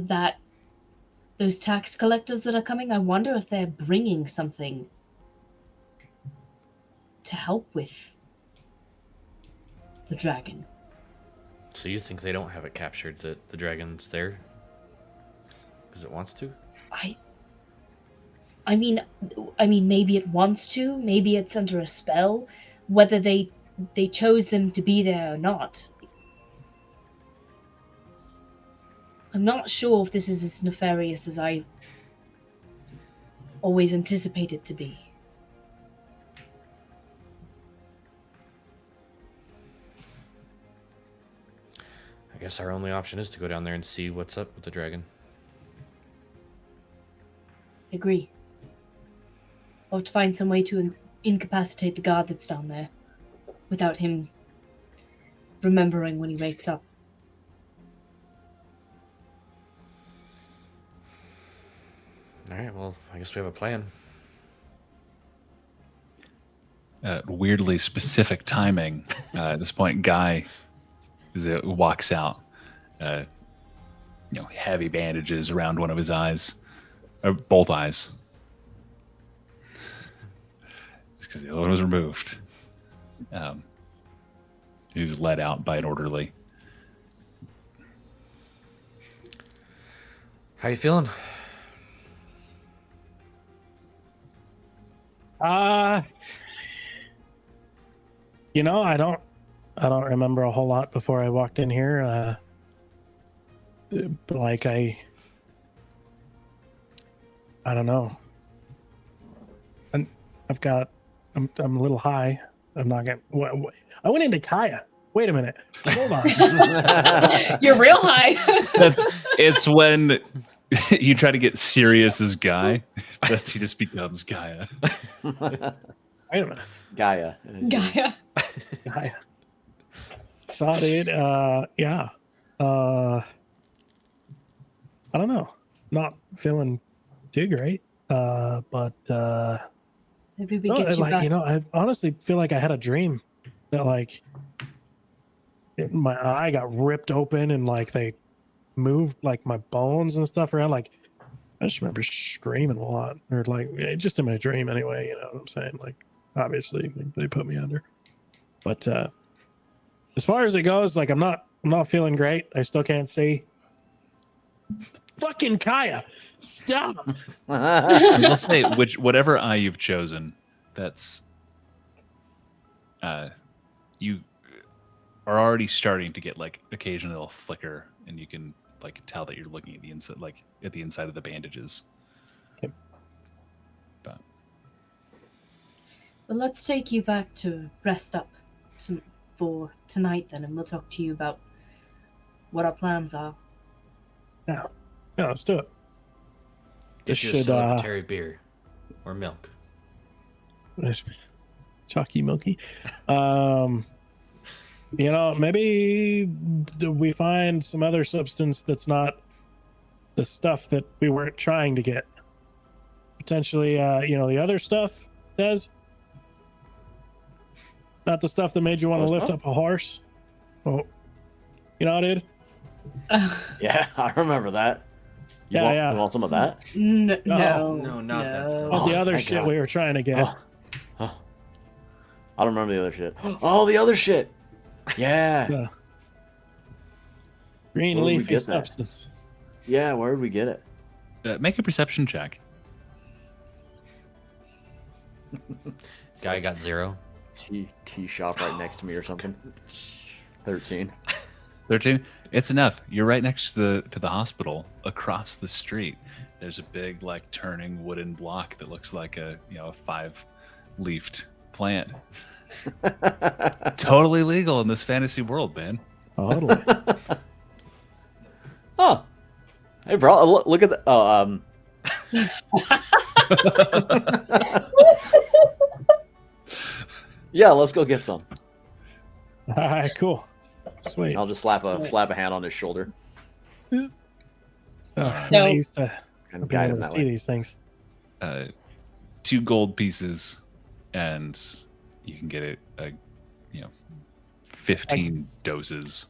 those tax collectors that are coming. I wonder if they're bringing something to help with the dragon. So you think they don't have it captured, that the dragon's there? Because it wants to? I mean, maybe it wants to. Maybe it's under a spell. Whether they chose them to be there or not, I'm not sure if this is as nefarious as I always anticipated to be. I guess our only option is to go down there and see what's up with the dragon. Agree. Or to find some way to incapacitate the guard that's down there without him remembering when he wakes up. Alright, well, I guess we have a plan. Weirdly specific timing. At this point, Guy walks out. Heavy bandages around one of his eyes, or both eyes. It's because the other one was removed. He's led out by an orderly. How you feeling? I don't remember a whole lot before I walked in here. But like I don't know. I'm a little high. I'm not gonna. What, I went into Kaya. Wait a minute. Hold on. You're real high. It's when you try to get serious as Guy, he just becomes Gaia. Wait a minute. Gaia. Gaia. Gaia. Saw it. Yeah. I don't know. Not feeling too great. But Maybe we so, get you back. I honestly feel like I had a dream that my eye got ripped open and they moved my bones and stuff around. I just remember screaming a lot, or just in my dream anyway. You know what I'm saying? Obviously they put me under, but as far as it goes, I'm not feeling great. I still can't see. Fucking Kaya, stop! I'll say whatever eye you've chosen, that's you are already starting to get occasionally a little flicker, and you can tell that you're looking at the inside, at the inside of the bandages. Okay. But Well, let's take you back to rest up for tonight then, and we'll talk to you about what our plans are. Yeah, let's do it. Get you a celebratory beer. Or milk. Chalky milky. Maybe we find some other substance that's not the stuff that we weren't trying to get. Potentially, the other stuff, Des? Not the stuff that made you want to lift up a horse? Oh, dude? Yeah, I remember that. You want some of that? No, No, not that stuff. Oh, the other thank shit God. we were trying to get. I don't remember the other shit. Oh, the other shit. Yeah. Yeah. Green Where did we leafy get that? substance. Yeah, where did we get it? make a perception check. Guy got 0. Tea shop right next to me or something. 13. 13. It's enough. You're right next to the hospital. Across the street, there's a big turning wooden block that looks like a 5-leafed plant. Totally legal in this fantasy world, man. Totally. Hey, bro, look at the. Oh, yeah, let's go get some. All right, cool, sweet. I'll just slap a hand on his shoulder I'm not used to and being guide able him to that see way. these things. 2 gold pieces, and you can get it. 15 doses.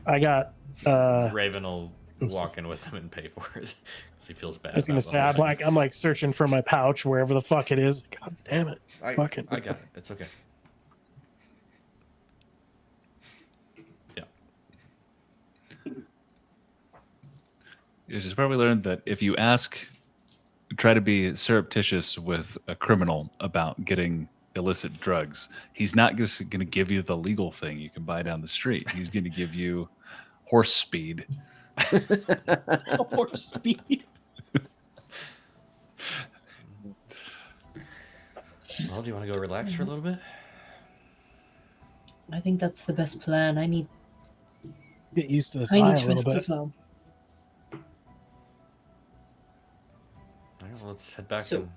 I got. Raven will oops. walk in with him and pay for it because he feels bad. I was gonna about the say whole I'm thing. like searching for my pouch wherever the fuck it is. God damn it! I Fucking. got it. It's okay. Yeah. You just probably learned that if you try to be surreptitious with a criminal about getting illicit drugs, he's not just going to give you the legal thing you can buy down the street. He's going to give you horse speed. Horse speed. Well, do you want to go relax for a little bit? I think that's the best plan. I need Get used to this eye a little rest bit. as well. All right, well, let's head back. So-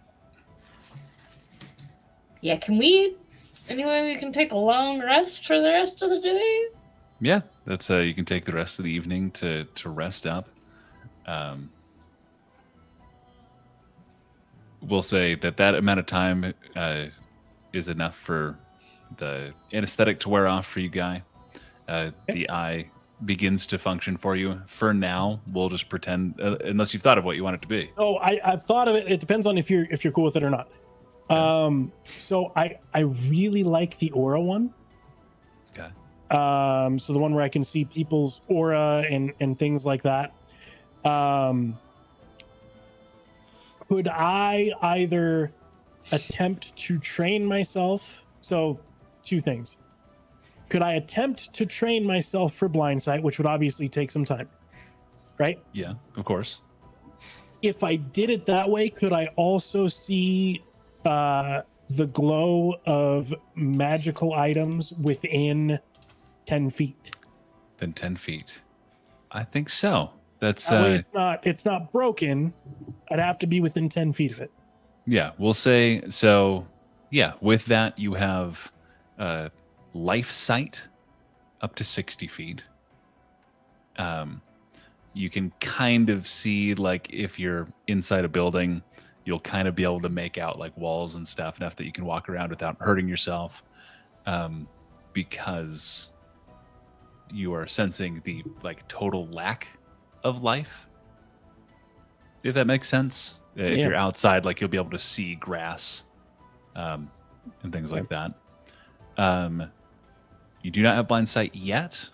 Yeah, can we? Anyway, we can take a long rest for the rest of the day. Yeah, that's you can take the rest of the evening to rest up. We'll say that amount of time is enough for the anesthetic to wear off for you, Guy. The eye begins to function for you. For now, we'll just pretend, unless you've thought of what you want it to be. Oh, I've thought of it. It depends on if you're cool with it or not. So I really like the aura one. Okay. So the one where I can see people's aura and things like that. Could I either attempt to train myself? So 2 things. Could I attempt to train myself for blind sight, which would obviously take some time, right? Yeah, of course. If I did it that way, could I also see the glow of magical items within 10 feet? Then 10 feet. I think so. That's That way it's not broken. I'd have to be within 10 feet of it. yeah. We'll say so. Yeah, with that you have life sight up to 60 feet. You can kind of see, like, if you're inside a building, you'll kind of be able to make out like walls and stuff enough that you can walk around without hurting yourself, because you are sensing the like total lack of life, if that makes sense. If Yeah. you're outside, like, you'll be able to see grass and things like that. You do not have blind sight yet.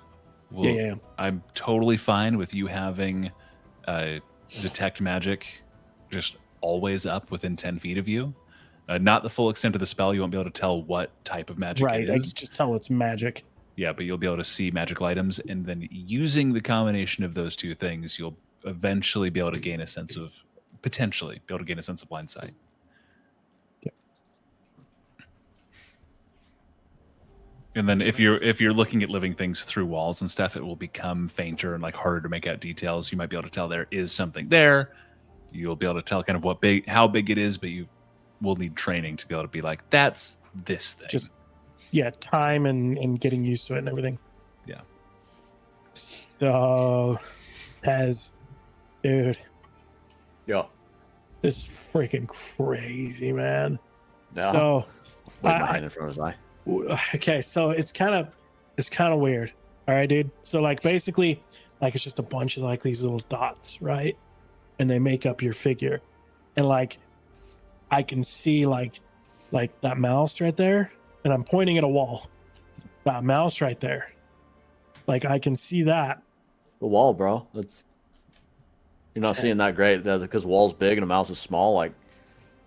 Well, Yeah. I'm totally fine with you having detect magic just always up within 10 feet of you. Not the full extent of the spell. You won't be able to tell what type of magic Right. it I is. can just tell it's magic. Yeah, but you'll be able to see magical items, and then using the combination of those 2 things, you'll eventually be able to gain a sense of blind sight. Yeah. And then if you're looking at living things through walls and stuff, it will become fainter and like harder to make out details. You might be able to tell there is something there. You'll be able to tell kind of how big it is, but you will need training to be able to be like, that's this thing. Just time and getting used to it and everything. Yeah. So, dude, Yeah. this is freaking crazy, man. Yeah. So, Wait, my hand in front of his eye. okay, so it's kind of weird. All right, dude. So like basically, like it's just a bunch of like these little dots, right? And they make up your figure. And like I can see like that mouse right there, and I'm pointing at a wall. That mouse right there. Like I can see that. The wall, bro. That's you're not seeing that great. That's because the wall's big and the mouse is small. Like,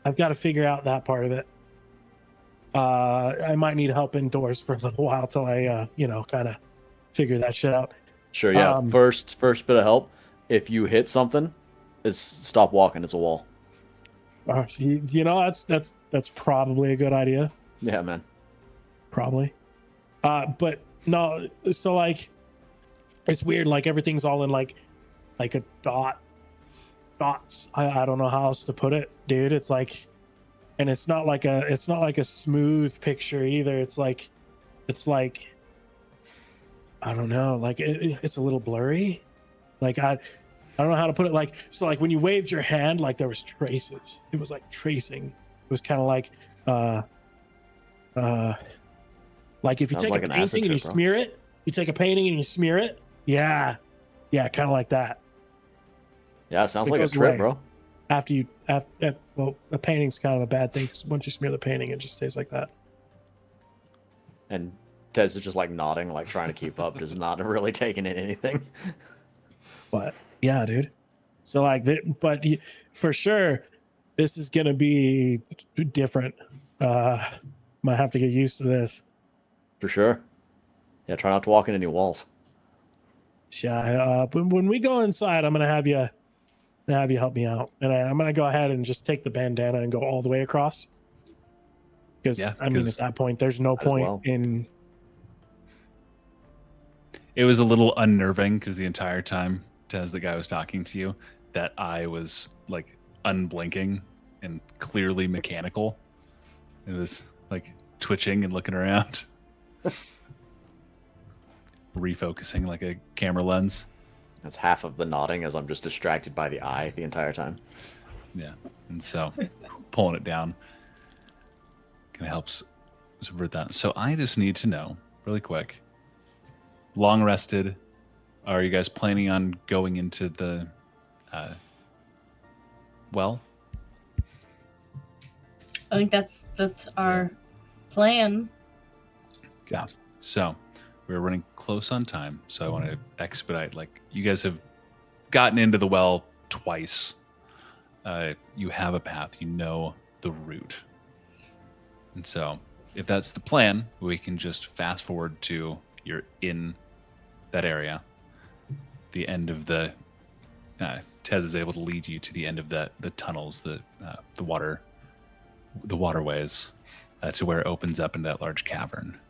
I've got to figure out that part of it. I might need help indoors for a little while till I kind of figure that shit out. sure, yeah. Um, First bit of help. If you hit something, it's stop walking. It's a wall. That's probably a good idea. Yeah, man. Probably. But no, so like it's weird, like everything's all in like a dot dots. I don't know how else to put it, dude. It's like, and it's not like a smooth picture either. It's like I don't know, like it's a little blurry. Like I don't know how to put it. Like, so like when you waved your hand, like there was traces. It was like tracing. It was kind of like like if you Sounds take like a an acid painting and you trip, bro. smear it, you take a painting and you smear it. Yeah, kind of like that. Yeah, it sounds It like a goes trip, away. bro. Well, a painting's kind of a bad thing. 'Cause once you smear the painting, it just stays like that. And Tez is just like nodding, like trying to keep up, just not really taking in anything. But yeah, dude. So like, for sure, this is gonna be different. Might have to get used to this. For sure. Yeah, try not to walk into any walls. Yeah. But when we go inside, I'm gonna have you help me out, and I'm gonna go ahead and just take the bandana and go all the way across. Because Yeah, I mean, 'cause at that point, there's no as point well. in. It was a little unnerving because the entire time Tez, the guy was talking to you, that eye was like unblinking and clearly mechanical. It was like twitching and looking around, refocusing like a camera lens. That's half of the nodding as I'm just distracted by the eye the entire time. Yeah, and so pulling it down kind of helps subvert that. So I just need to know really quick. Long rested. Are you guys planning on going into the well? I think that's our plan. Yeah. So we're running close on time. So I want to expedite. Like you guys have gotten into the well twice. You have a path. You know the route. And so if that's the plan, we can just fast forward to you're in that area. The end of the Tez is able to lead you to the end of the tunnels, the waterways, to where it opens up into that large cavern.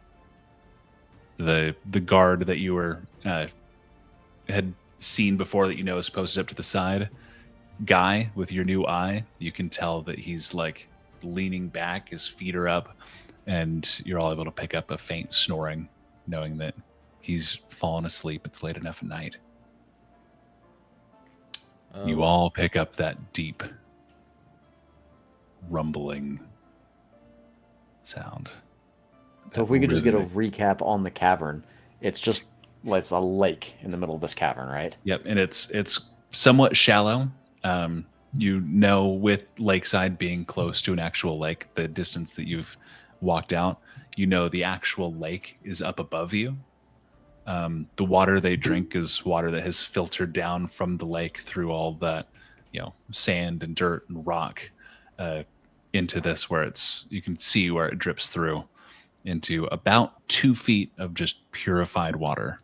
The guard that you were had seen before that you know is posted up to the side, guy with your new eye, you can tell that he's like leaning back, his feet are up, and you're all able to pick up a faint snoring, knowing that he's fallen asleep. It's late enough at night. You all pick up that deep rumbling sound. So if we could just get a recap on the cavern, it's just like it's a lake in the middle of this cavern, right? Yep, and it's somewhat shallow. You know, with Lakeside being close to an actual lake, the distance that you've walked out, you know the actual lake is up above you. The water they drink is water that has filtered down from the lake through all that, sand and dirt and rock into this, where you can see where it drips through into about 2 feet of just purified water.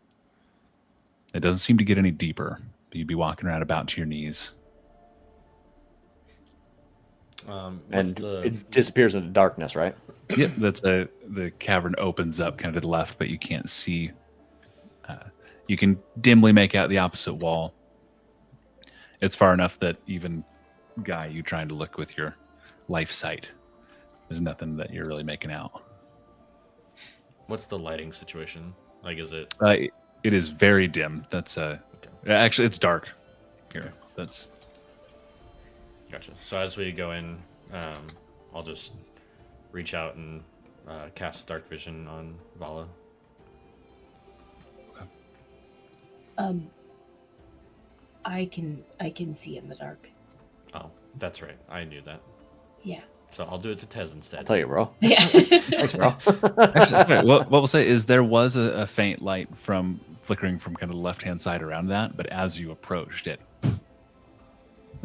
It doesn't seem to get any deeper, but you'd be walking around about to your knees. And The it disappears into darkness, right? Yep, the cavern opens up kind of to the left, but you can't see. You can dimly make out the opposite wall. It's far enough that even Guy, you trying to look with your life sight, there's nothing that you're really making out. what's the lighting situation? Like, is it? It is very dim. That's actually it's dark here. That's Gotcha. So as we go in, I'll just reach out and cast Dark Vision on Vala. I can see in the dark. Oh, that's right. I knew that. Yeah. So I'll do it to Tez instead. I'll tell you, bro. Yeah. Thanks, bro. actually, sorry, what we'll say is there was a faint light from flickering from kind of the left hand side around that, but as you approached it,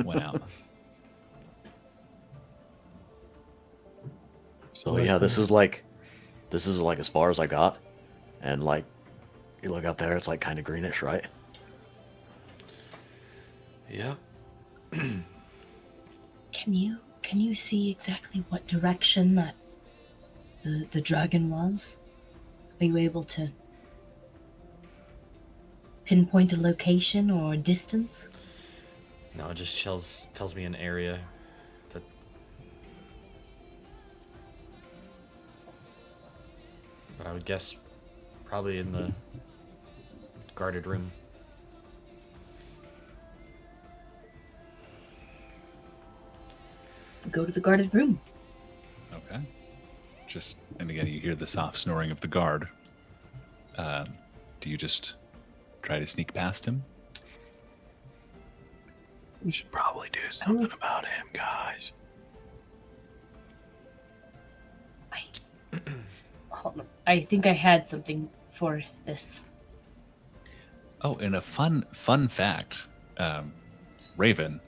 went out. So yeah, this is like as far as I got, and like you look out there, it's like kind of greenish, right? Yeah. Can you see exactly what direction that the dragon was? Are you able to pinpoint a location or a distance? No, it just tells me an area that. But I would guess probably in the guarded room. Go to the guarded room. Okay. And again, you hear the soft snoring of the guard. Do you just try to sneak past him? We should probably do something about him, guys. Hold on. I think I had something for this. Oh, and a fun fact, Raven,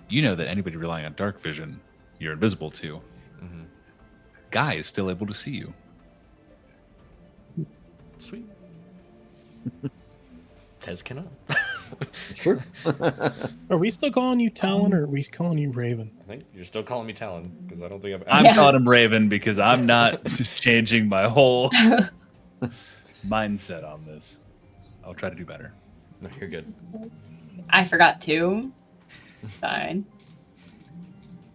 you know that anybody relying on dark vision, you're invisible to. Mm-hmm. Guy is still able to see you. Sweet. Tez cannot. Sure. Are we still calling you Talon, or are we calling you Raven? I think you're still calling me Talon because I don't think I'm Yeah. calling him Raven because I'm not changing my whole mindset on this. I'll try to do better. No, you're good. I forgot to. Fine.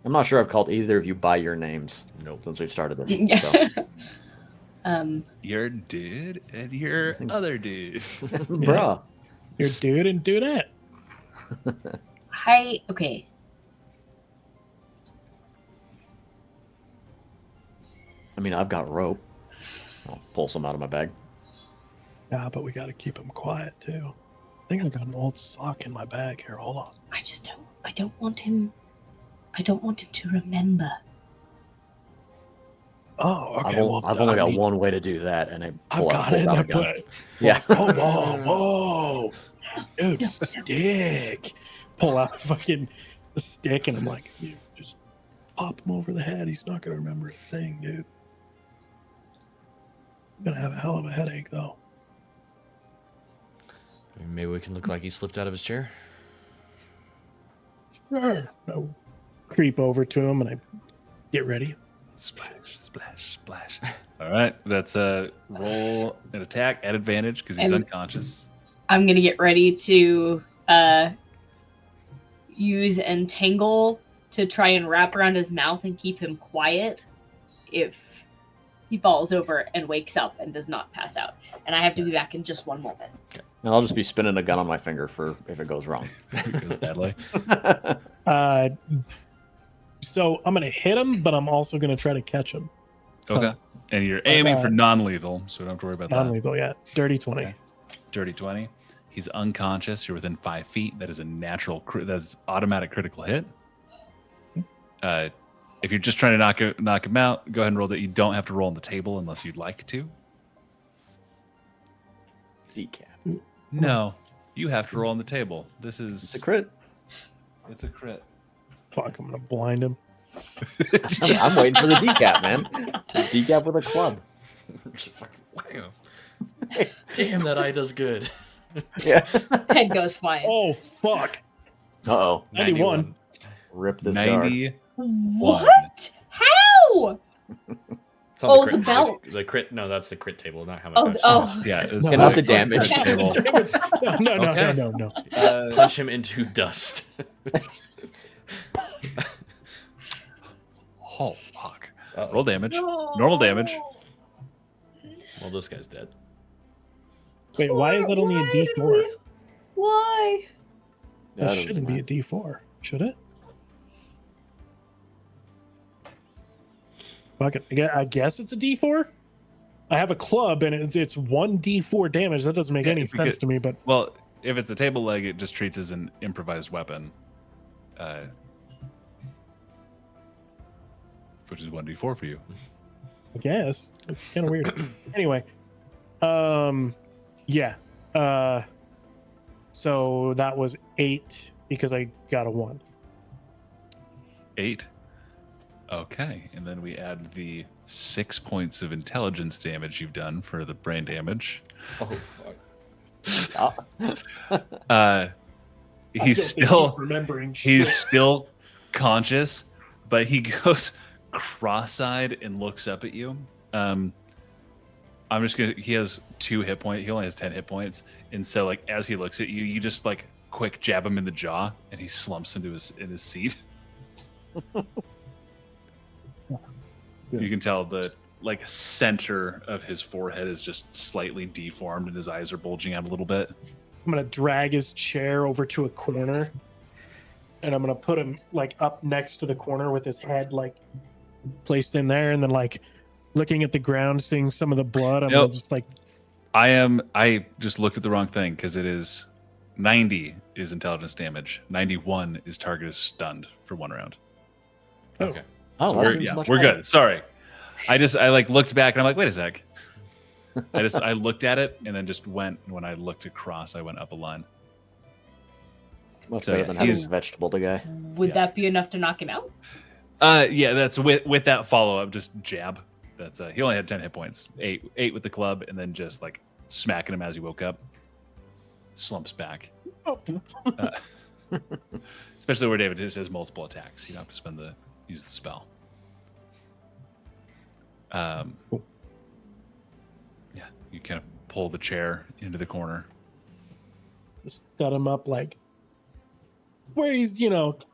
I'm not sure I've called either of you by your names Nope. since we started this. Yeah. So. Your dude and your other dude. Bruh. You're dude and dudette. Okay. I mean, I've got rope. I'll pull some out of my bag. Yeah, but we got to keep him quiet too. I think I got an old sock in my bag here. Hold on. I don't want him to remember. Oh, okay. I've only got one way to do that, and I I've pull got it. out I a gun. put, Yeah. whoa, dude, stick. Pull out the stick, and I'm like, you just pop him over the head. He's not gonna remember a thing, dude. I'm gonna have a hell of a headache, though. Maybe we can look like he slipped out of his chair. Sure. I creep over to him, and I get ready. Splash, splash, splash. All right, that's a roll an attack at advantage because he's And- unconscious. I'm gonna get ready to use Entangle to try and wrap around his mouth and keep him quiet if he falls over and wakes up and does not pass out. And I have to be back in just one moment. And I'll just be spinning a gun on my finger for if it goes wrong. Badly. So I'm gonna hit him, but I'm also gonna try to catch him. So, Okay. And you're aiming for non-lethal, so don't have to worry about that. non-lethal, yeah. Dirty 20. Okay. Dirty 20. He's unconscious. You're within 5 feet. That is a natural. That's automatic critical hit. If you're just trying to knock him out, go ahead and roll that. You don't have to roll on the table unless you'd like to. Decap. No, you have to roll on the table. This is It's a crit. It's a crit. Fuck, I'm gonna blind him. I'm waiting for the decap, man. Decap with a club. Just fucking wham. Damn, that eye does good. Yeah. Head goes flying. Oh fuck. Uh-oh. 91. Rip this guard. 90. What? How? It's on Oh, crit, the belt. The crit. No, that's the crit table, not how much. Oh. Yeah, it's No, And not the damage. table. No, Okay. no. Punch him into dust. Oh fuck! Uh-oh. Roll damage. Normal damage. Well, this guy's dead. Wait, why is that only a D4? Why? Yeah, That that shouldn't be a D4, should it? Fuck it. I guess it's a D4. I have a club and it's 1d4 damage. That doesn't make Yeah, any because- sense to me, but Well, if it's a table leg, it just treats as an improvised weapon, which is 1d4 for you. I guess it's kind of weird. Anyway, yeah. So that was 8 because I got a 1. 8. Okay, and then we add the 6 points of intelligence damage you've done for the brain damage. Oh fuck. He's still remembering. he's still conscious, but he goes cross-eyed and looks up at you. I'm just gonna. He has 2 hit points. He only has 10 hit points, and so like as he looks at you, you just like quick jab him in the jaw, and he slumps into his seat. You can tell the like center of his forehead is just slightly deformed, and his eyes are bulging out a little bit. I'm gonna drag his chair over to a corner, and I'm gonna put him like up next to the corner with his head like placed in there, and then like looking at the ground, seeing some of the blood. I'm gonna just like. I just looked at the wrong thing because it is 90 is intelligence damage. 91 is target is stunned for 1 round. Okay. Oh, So that we're, seems yeah, much we're better. good. Sorry. I like looked back and I'm like, wait a sec. I looked at it and then just went. When I looked across, I went up a line. Much So, better yeah, than having he's- vegetable the guy. Would Yeah. that be enough to knock him out? Yeah, that's with that follow up, just jab. That's he only had 10 hit points, eight with the club, and then just like smacking him as he woke up. Slumps back. Oh. Especially where David just has multiple attacks. You don't have to use the spell. Yeah, you kind of pull the chair into the corner. Just set him up like where he's,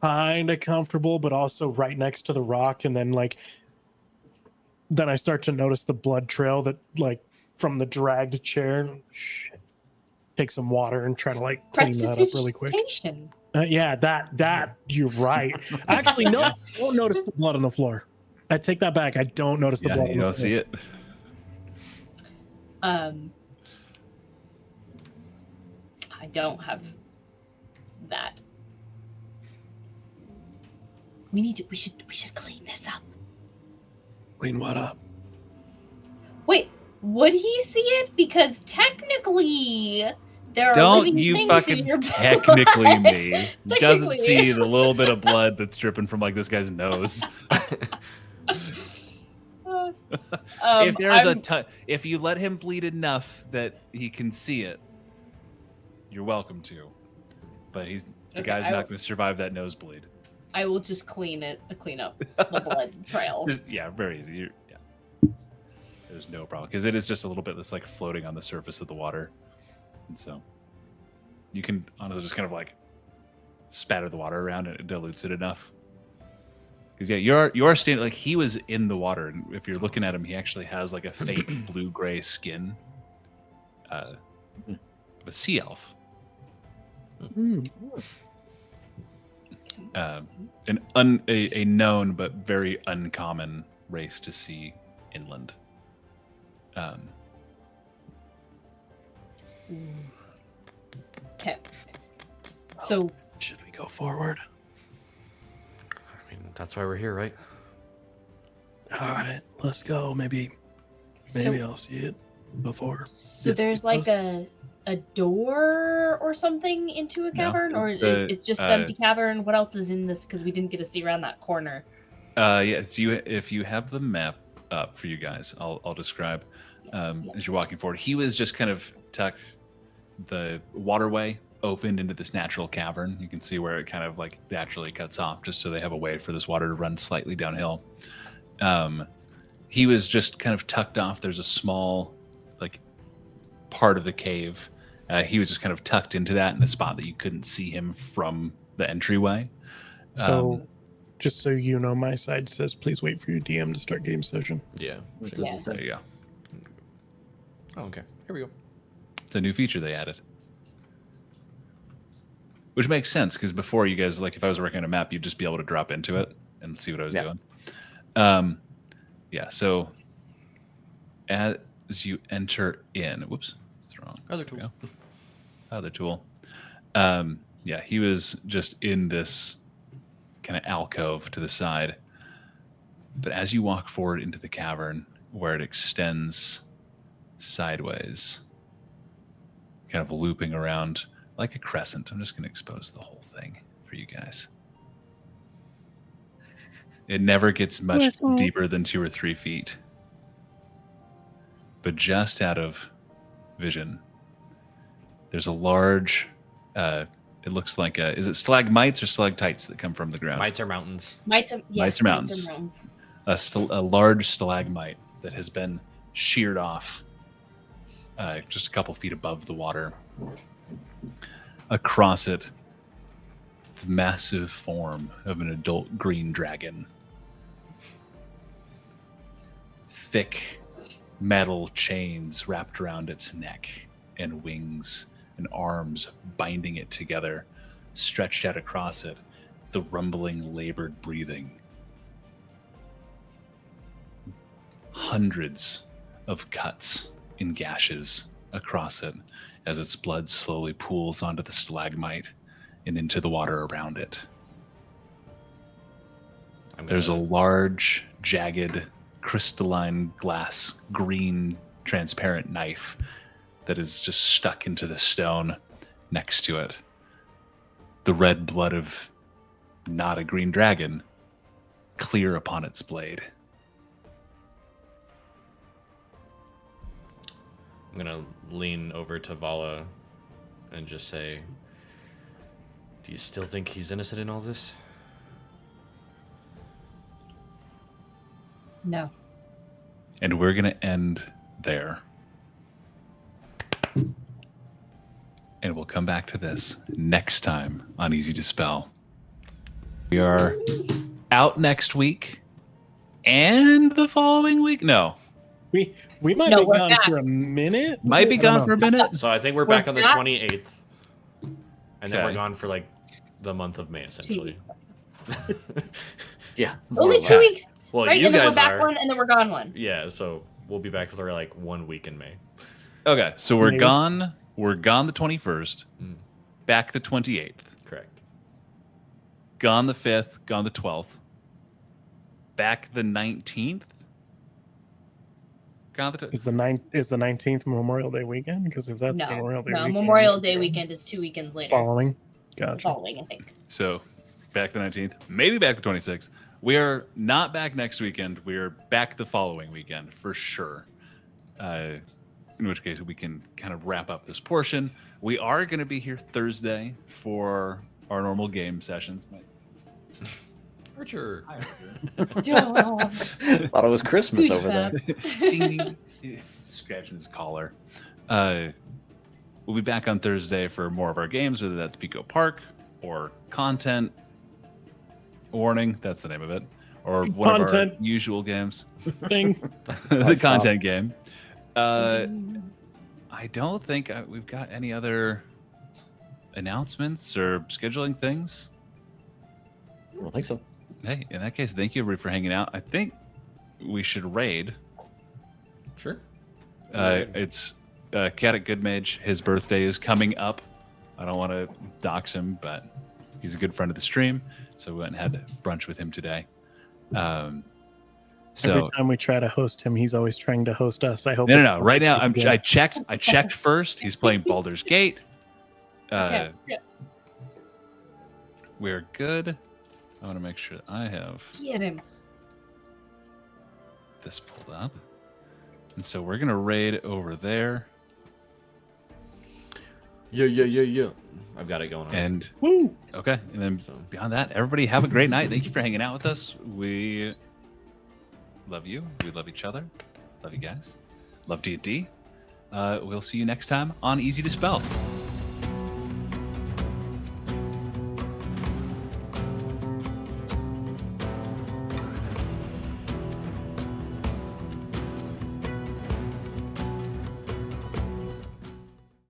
kind of comfortable, but also right next to the rock. And then then I start to notice the blood trail that like from the dragged chair. Shit. Take some water and try to like clean that up really quick. Prestidigitation. Yeah, that you're right. Actually, no, I don't notice the blood on the floor. I take that back. I don't notice the Yeah, blood. you on the don't floor. see it. I don't have that. We should clean this up. Clean what up? Wait, would he see it? Because technically, there are Don't living you things fucking in your technically blood. me. Doesn't Technically. see the little bit of blood that's dripping from like this guy's nose. If there's if you let him bleed enough that he can see it, you're welcome to. But the Okay, guy's not going to survive that nosebleed. I will just clean up the blood trail. Yeah, very easy. There's no problem because it is just a little bit that's like floating on the surface of the water, and so you can honestly just kind of like spatter the water around and it dilutes it enough. Because yeah, you are standing like he was in the water, and if you're looking at him, he actually has like a faint blue-gray skin of a sea elf. A known but very uncommon race to see inland. Okay. So Should we go forward? I mean, that's why we're here, right? All right, let's go. Maybe I'll see it before. So there's like a door or something into a cavern, or it's just an empty cavern. What else is in this? Because we didn't get to see around that corner. Yeah, it's if you have the map up for you guys, I'll describe as you're walking forward. He was just kind of tucked. The waterway opened into this natural cavern. You can see where it kind of like naturally cuts off, just so they have a way for this water to run slightly downhill. He was just kind of tucked off. There's a small like part of the cave. He was just kind of tucked into that in a spot that you couldn't see him from the entryway. So, just so you know, my side says, please wait for your DM to start game session. Yeah. Yeah. There you go. Oh, okay. Here we go. It's a new feature they added. Which makes sense, because before you guys, like if I was working on a map, you'd just be able to drop into it and see what I was doing. Yeah, so as you enter in, whoops, that's wrong. Other tool. There we go. Other tool. Yeah, he was just in this kind of alcove to the side. But as you walk forward into the cavern, where it extends sideways, kind of looping around like a crescent. I'm just going to expose the whole thing for you guys. It never gets much deeper than 2 or 3 feet. But just out of vision, there's a large, it looks like is it stalagmites or stalactites that come from the ground? Mites are mountains. Mites are mountains. A large stalagmite that has been sheared off just a couple feet above the water. Across it, the massive form of an adult green dragon. Thick metal chains wrapped around its neck, and wings and arms binding it together, stretched out across it, the rumbling, labored breathing. Hundreds of cuts and gashes across it as its blood slowly pools onto the stalagmite and into the water around it. There's a large, jagged, crystalline glass, green, transparent knife that is just stuck into the stone next to it. The red blood of not a green dragon, clear upon its blade. I'm gonna lean over to Vala and just say, do you still think he's innocent in all this? No. And we're going to end there. And we'll come back to this next time on Easy Dispel. We are out next week and the following week. No. We might No, be we're gone back. for a minute. Might be I don't gone know. for a minute. So I think we're We're back on the back. 28th. And then Okay. we're gone for like the month of May, 2 essentially. weeks. Yeah. Only more or 2 less. weeks. Well, right? you And then we're guys back are. one, and then we're gone one. Yeah, so we'll be back for like 1 week in May. Okay, so we're Maybe. gone. We're gone the 21st. Mm. Back the 28th. Correct. Gone the 5th. Gone the 12th. Back the 19th. Gone the Is the 19th Memorial Day weekend? Because if that's No, Memorial Day no. weekend, Memorial Day weekend is 2 weekends later. following. The Gotcha. following, I think. So back the 19th, maybe back the 26th. We are not back next weekend. We are back the following weekend for sure. In which case we can kind of wrap up this portion. We are going to be here Thursday for our normal game sessions. Archer. Thought it was Christmas over there. Ding, ding. Scratching his collar. We'll be back on Thursday for more of our games, whether that's Pico Park or Content Warning. That's the name of it. Or one of our Content. usual games. Thing. The content game. I don't think we've got any other announcements or scheduling things. I don't think so. Hey, in that case, thank you everybody for hanging out. I think we should raid. Sure. It's Cat at Good Mage. His birthday is coming up. I don't want to dox him, but he's a good friend of the stream, so we went and had brunch with him today. Every So time we try to host him, he's always trying to host us. I hope. no. Right now, Yeah. I checked first. He's playing Baldur's Gate. Yeah. We're good. I want to make sure I have Get him. this pulled up. And so we're going to raid over there. Yeah. I've got it going on. And Woo! okay. And then So- beyond that, everybody have a great night. Thank you for hanging out with us. We love you. We love each other. Love you guys. Love D&D. We'll see you next time on Easy Dispel.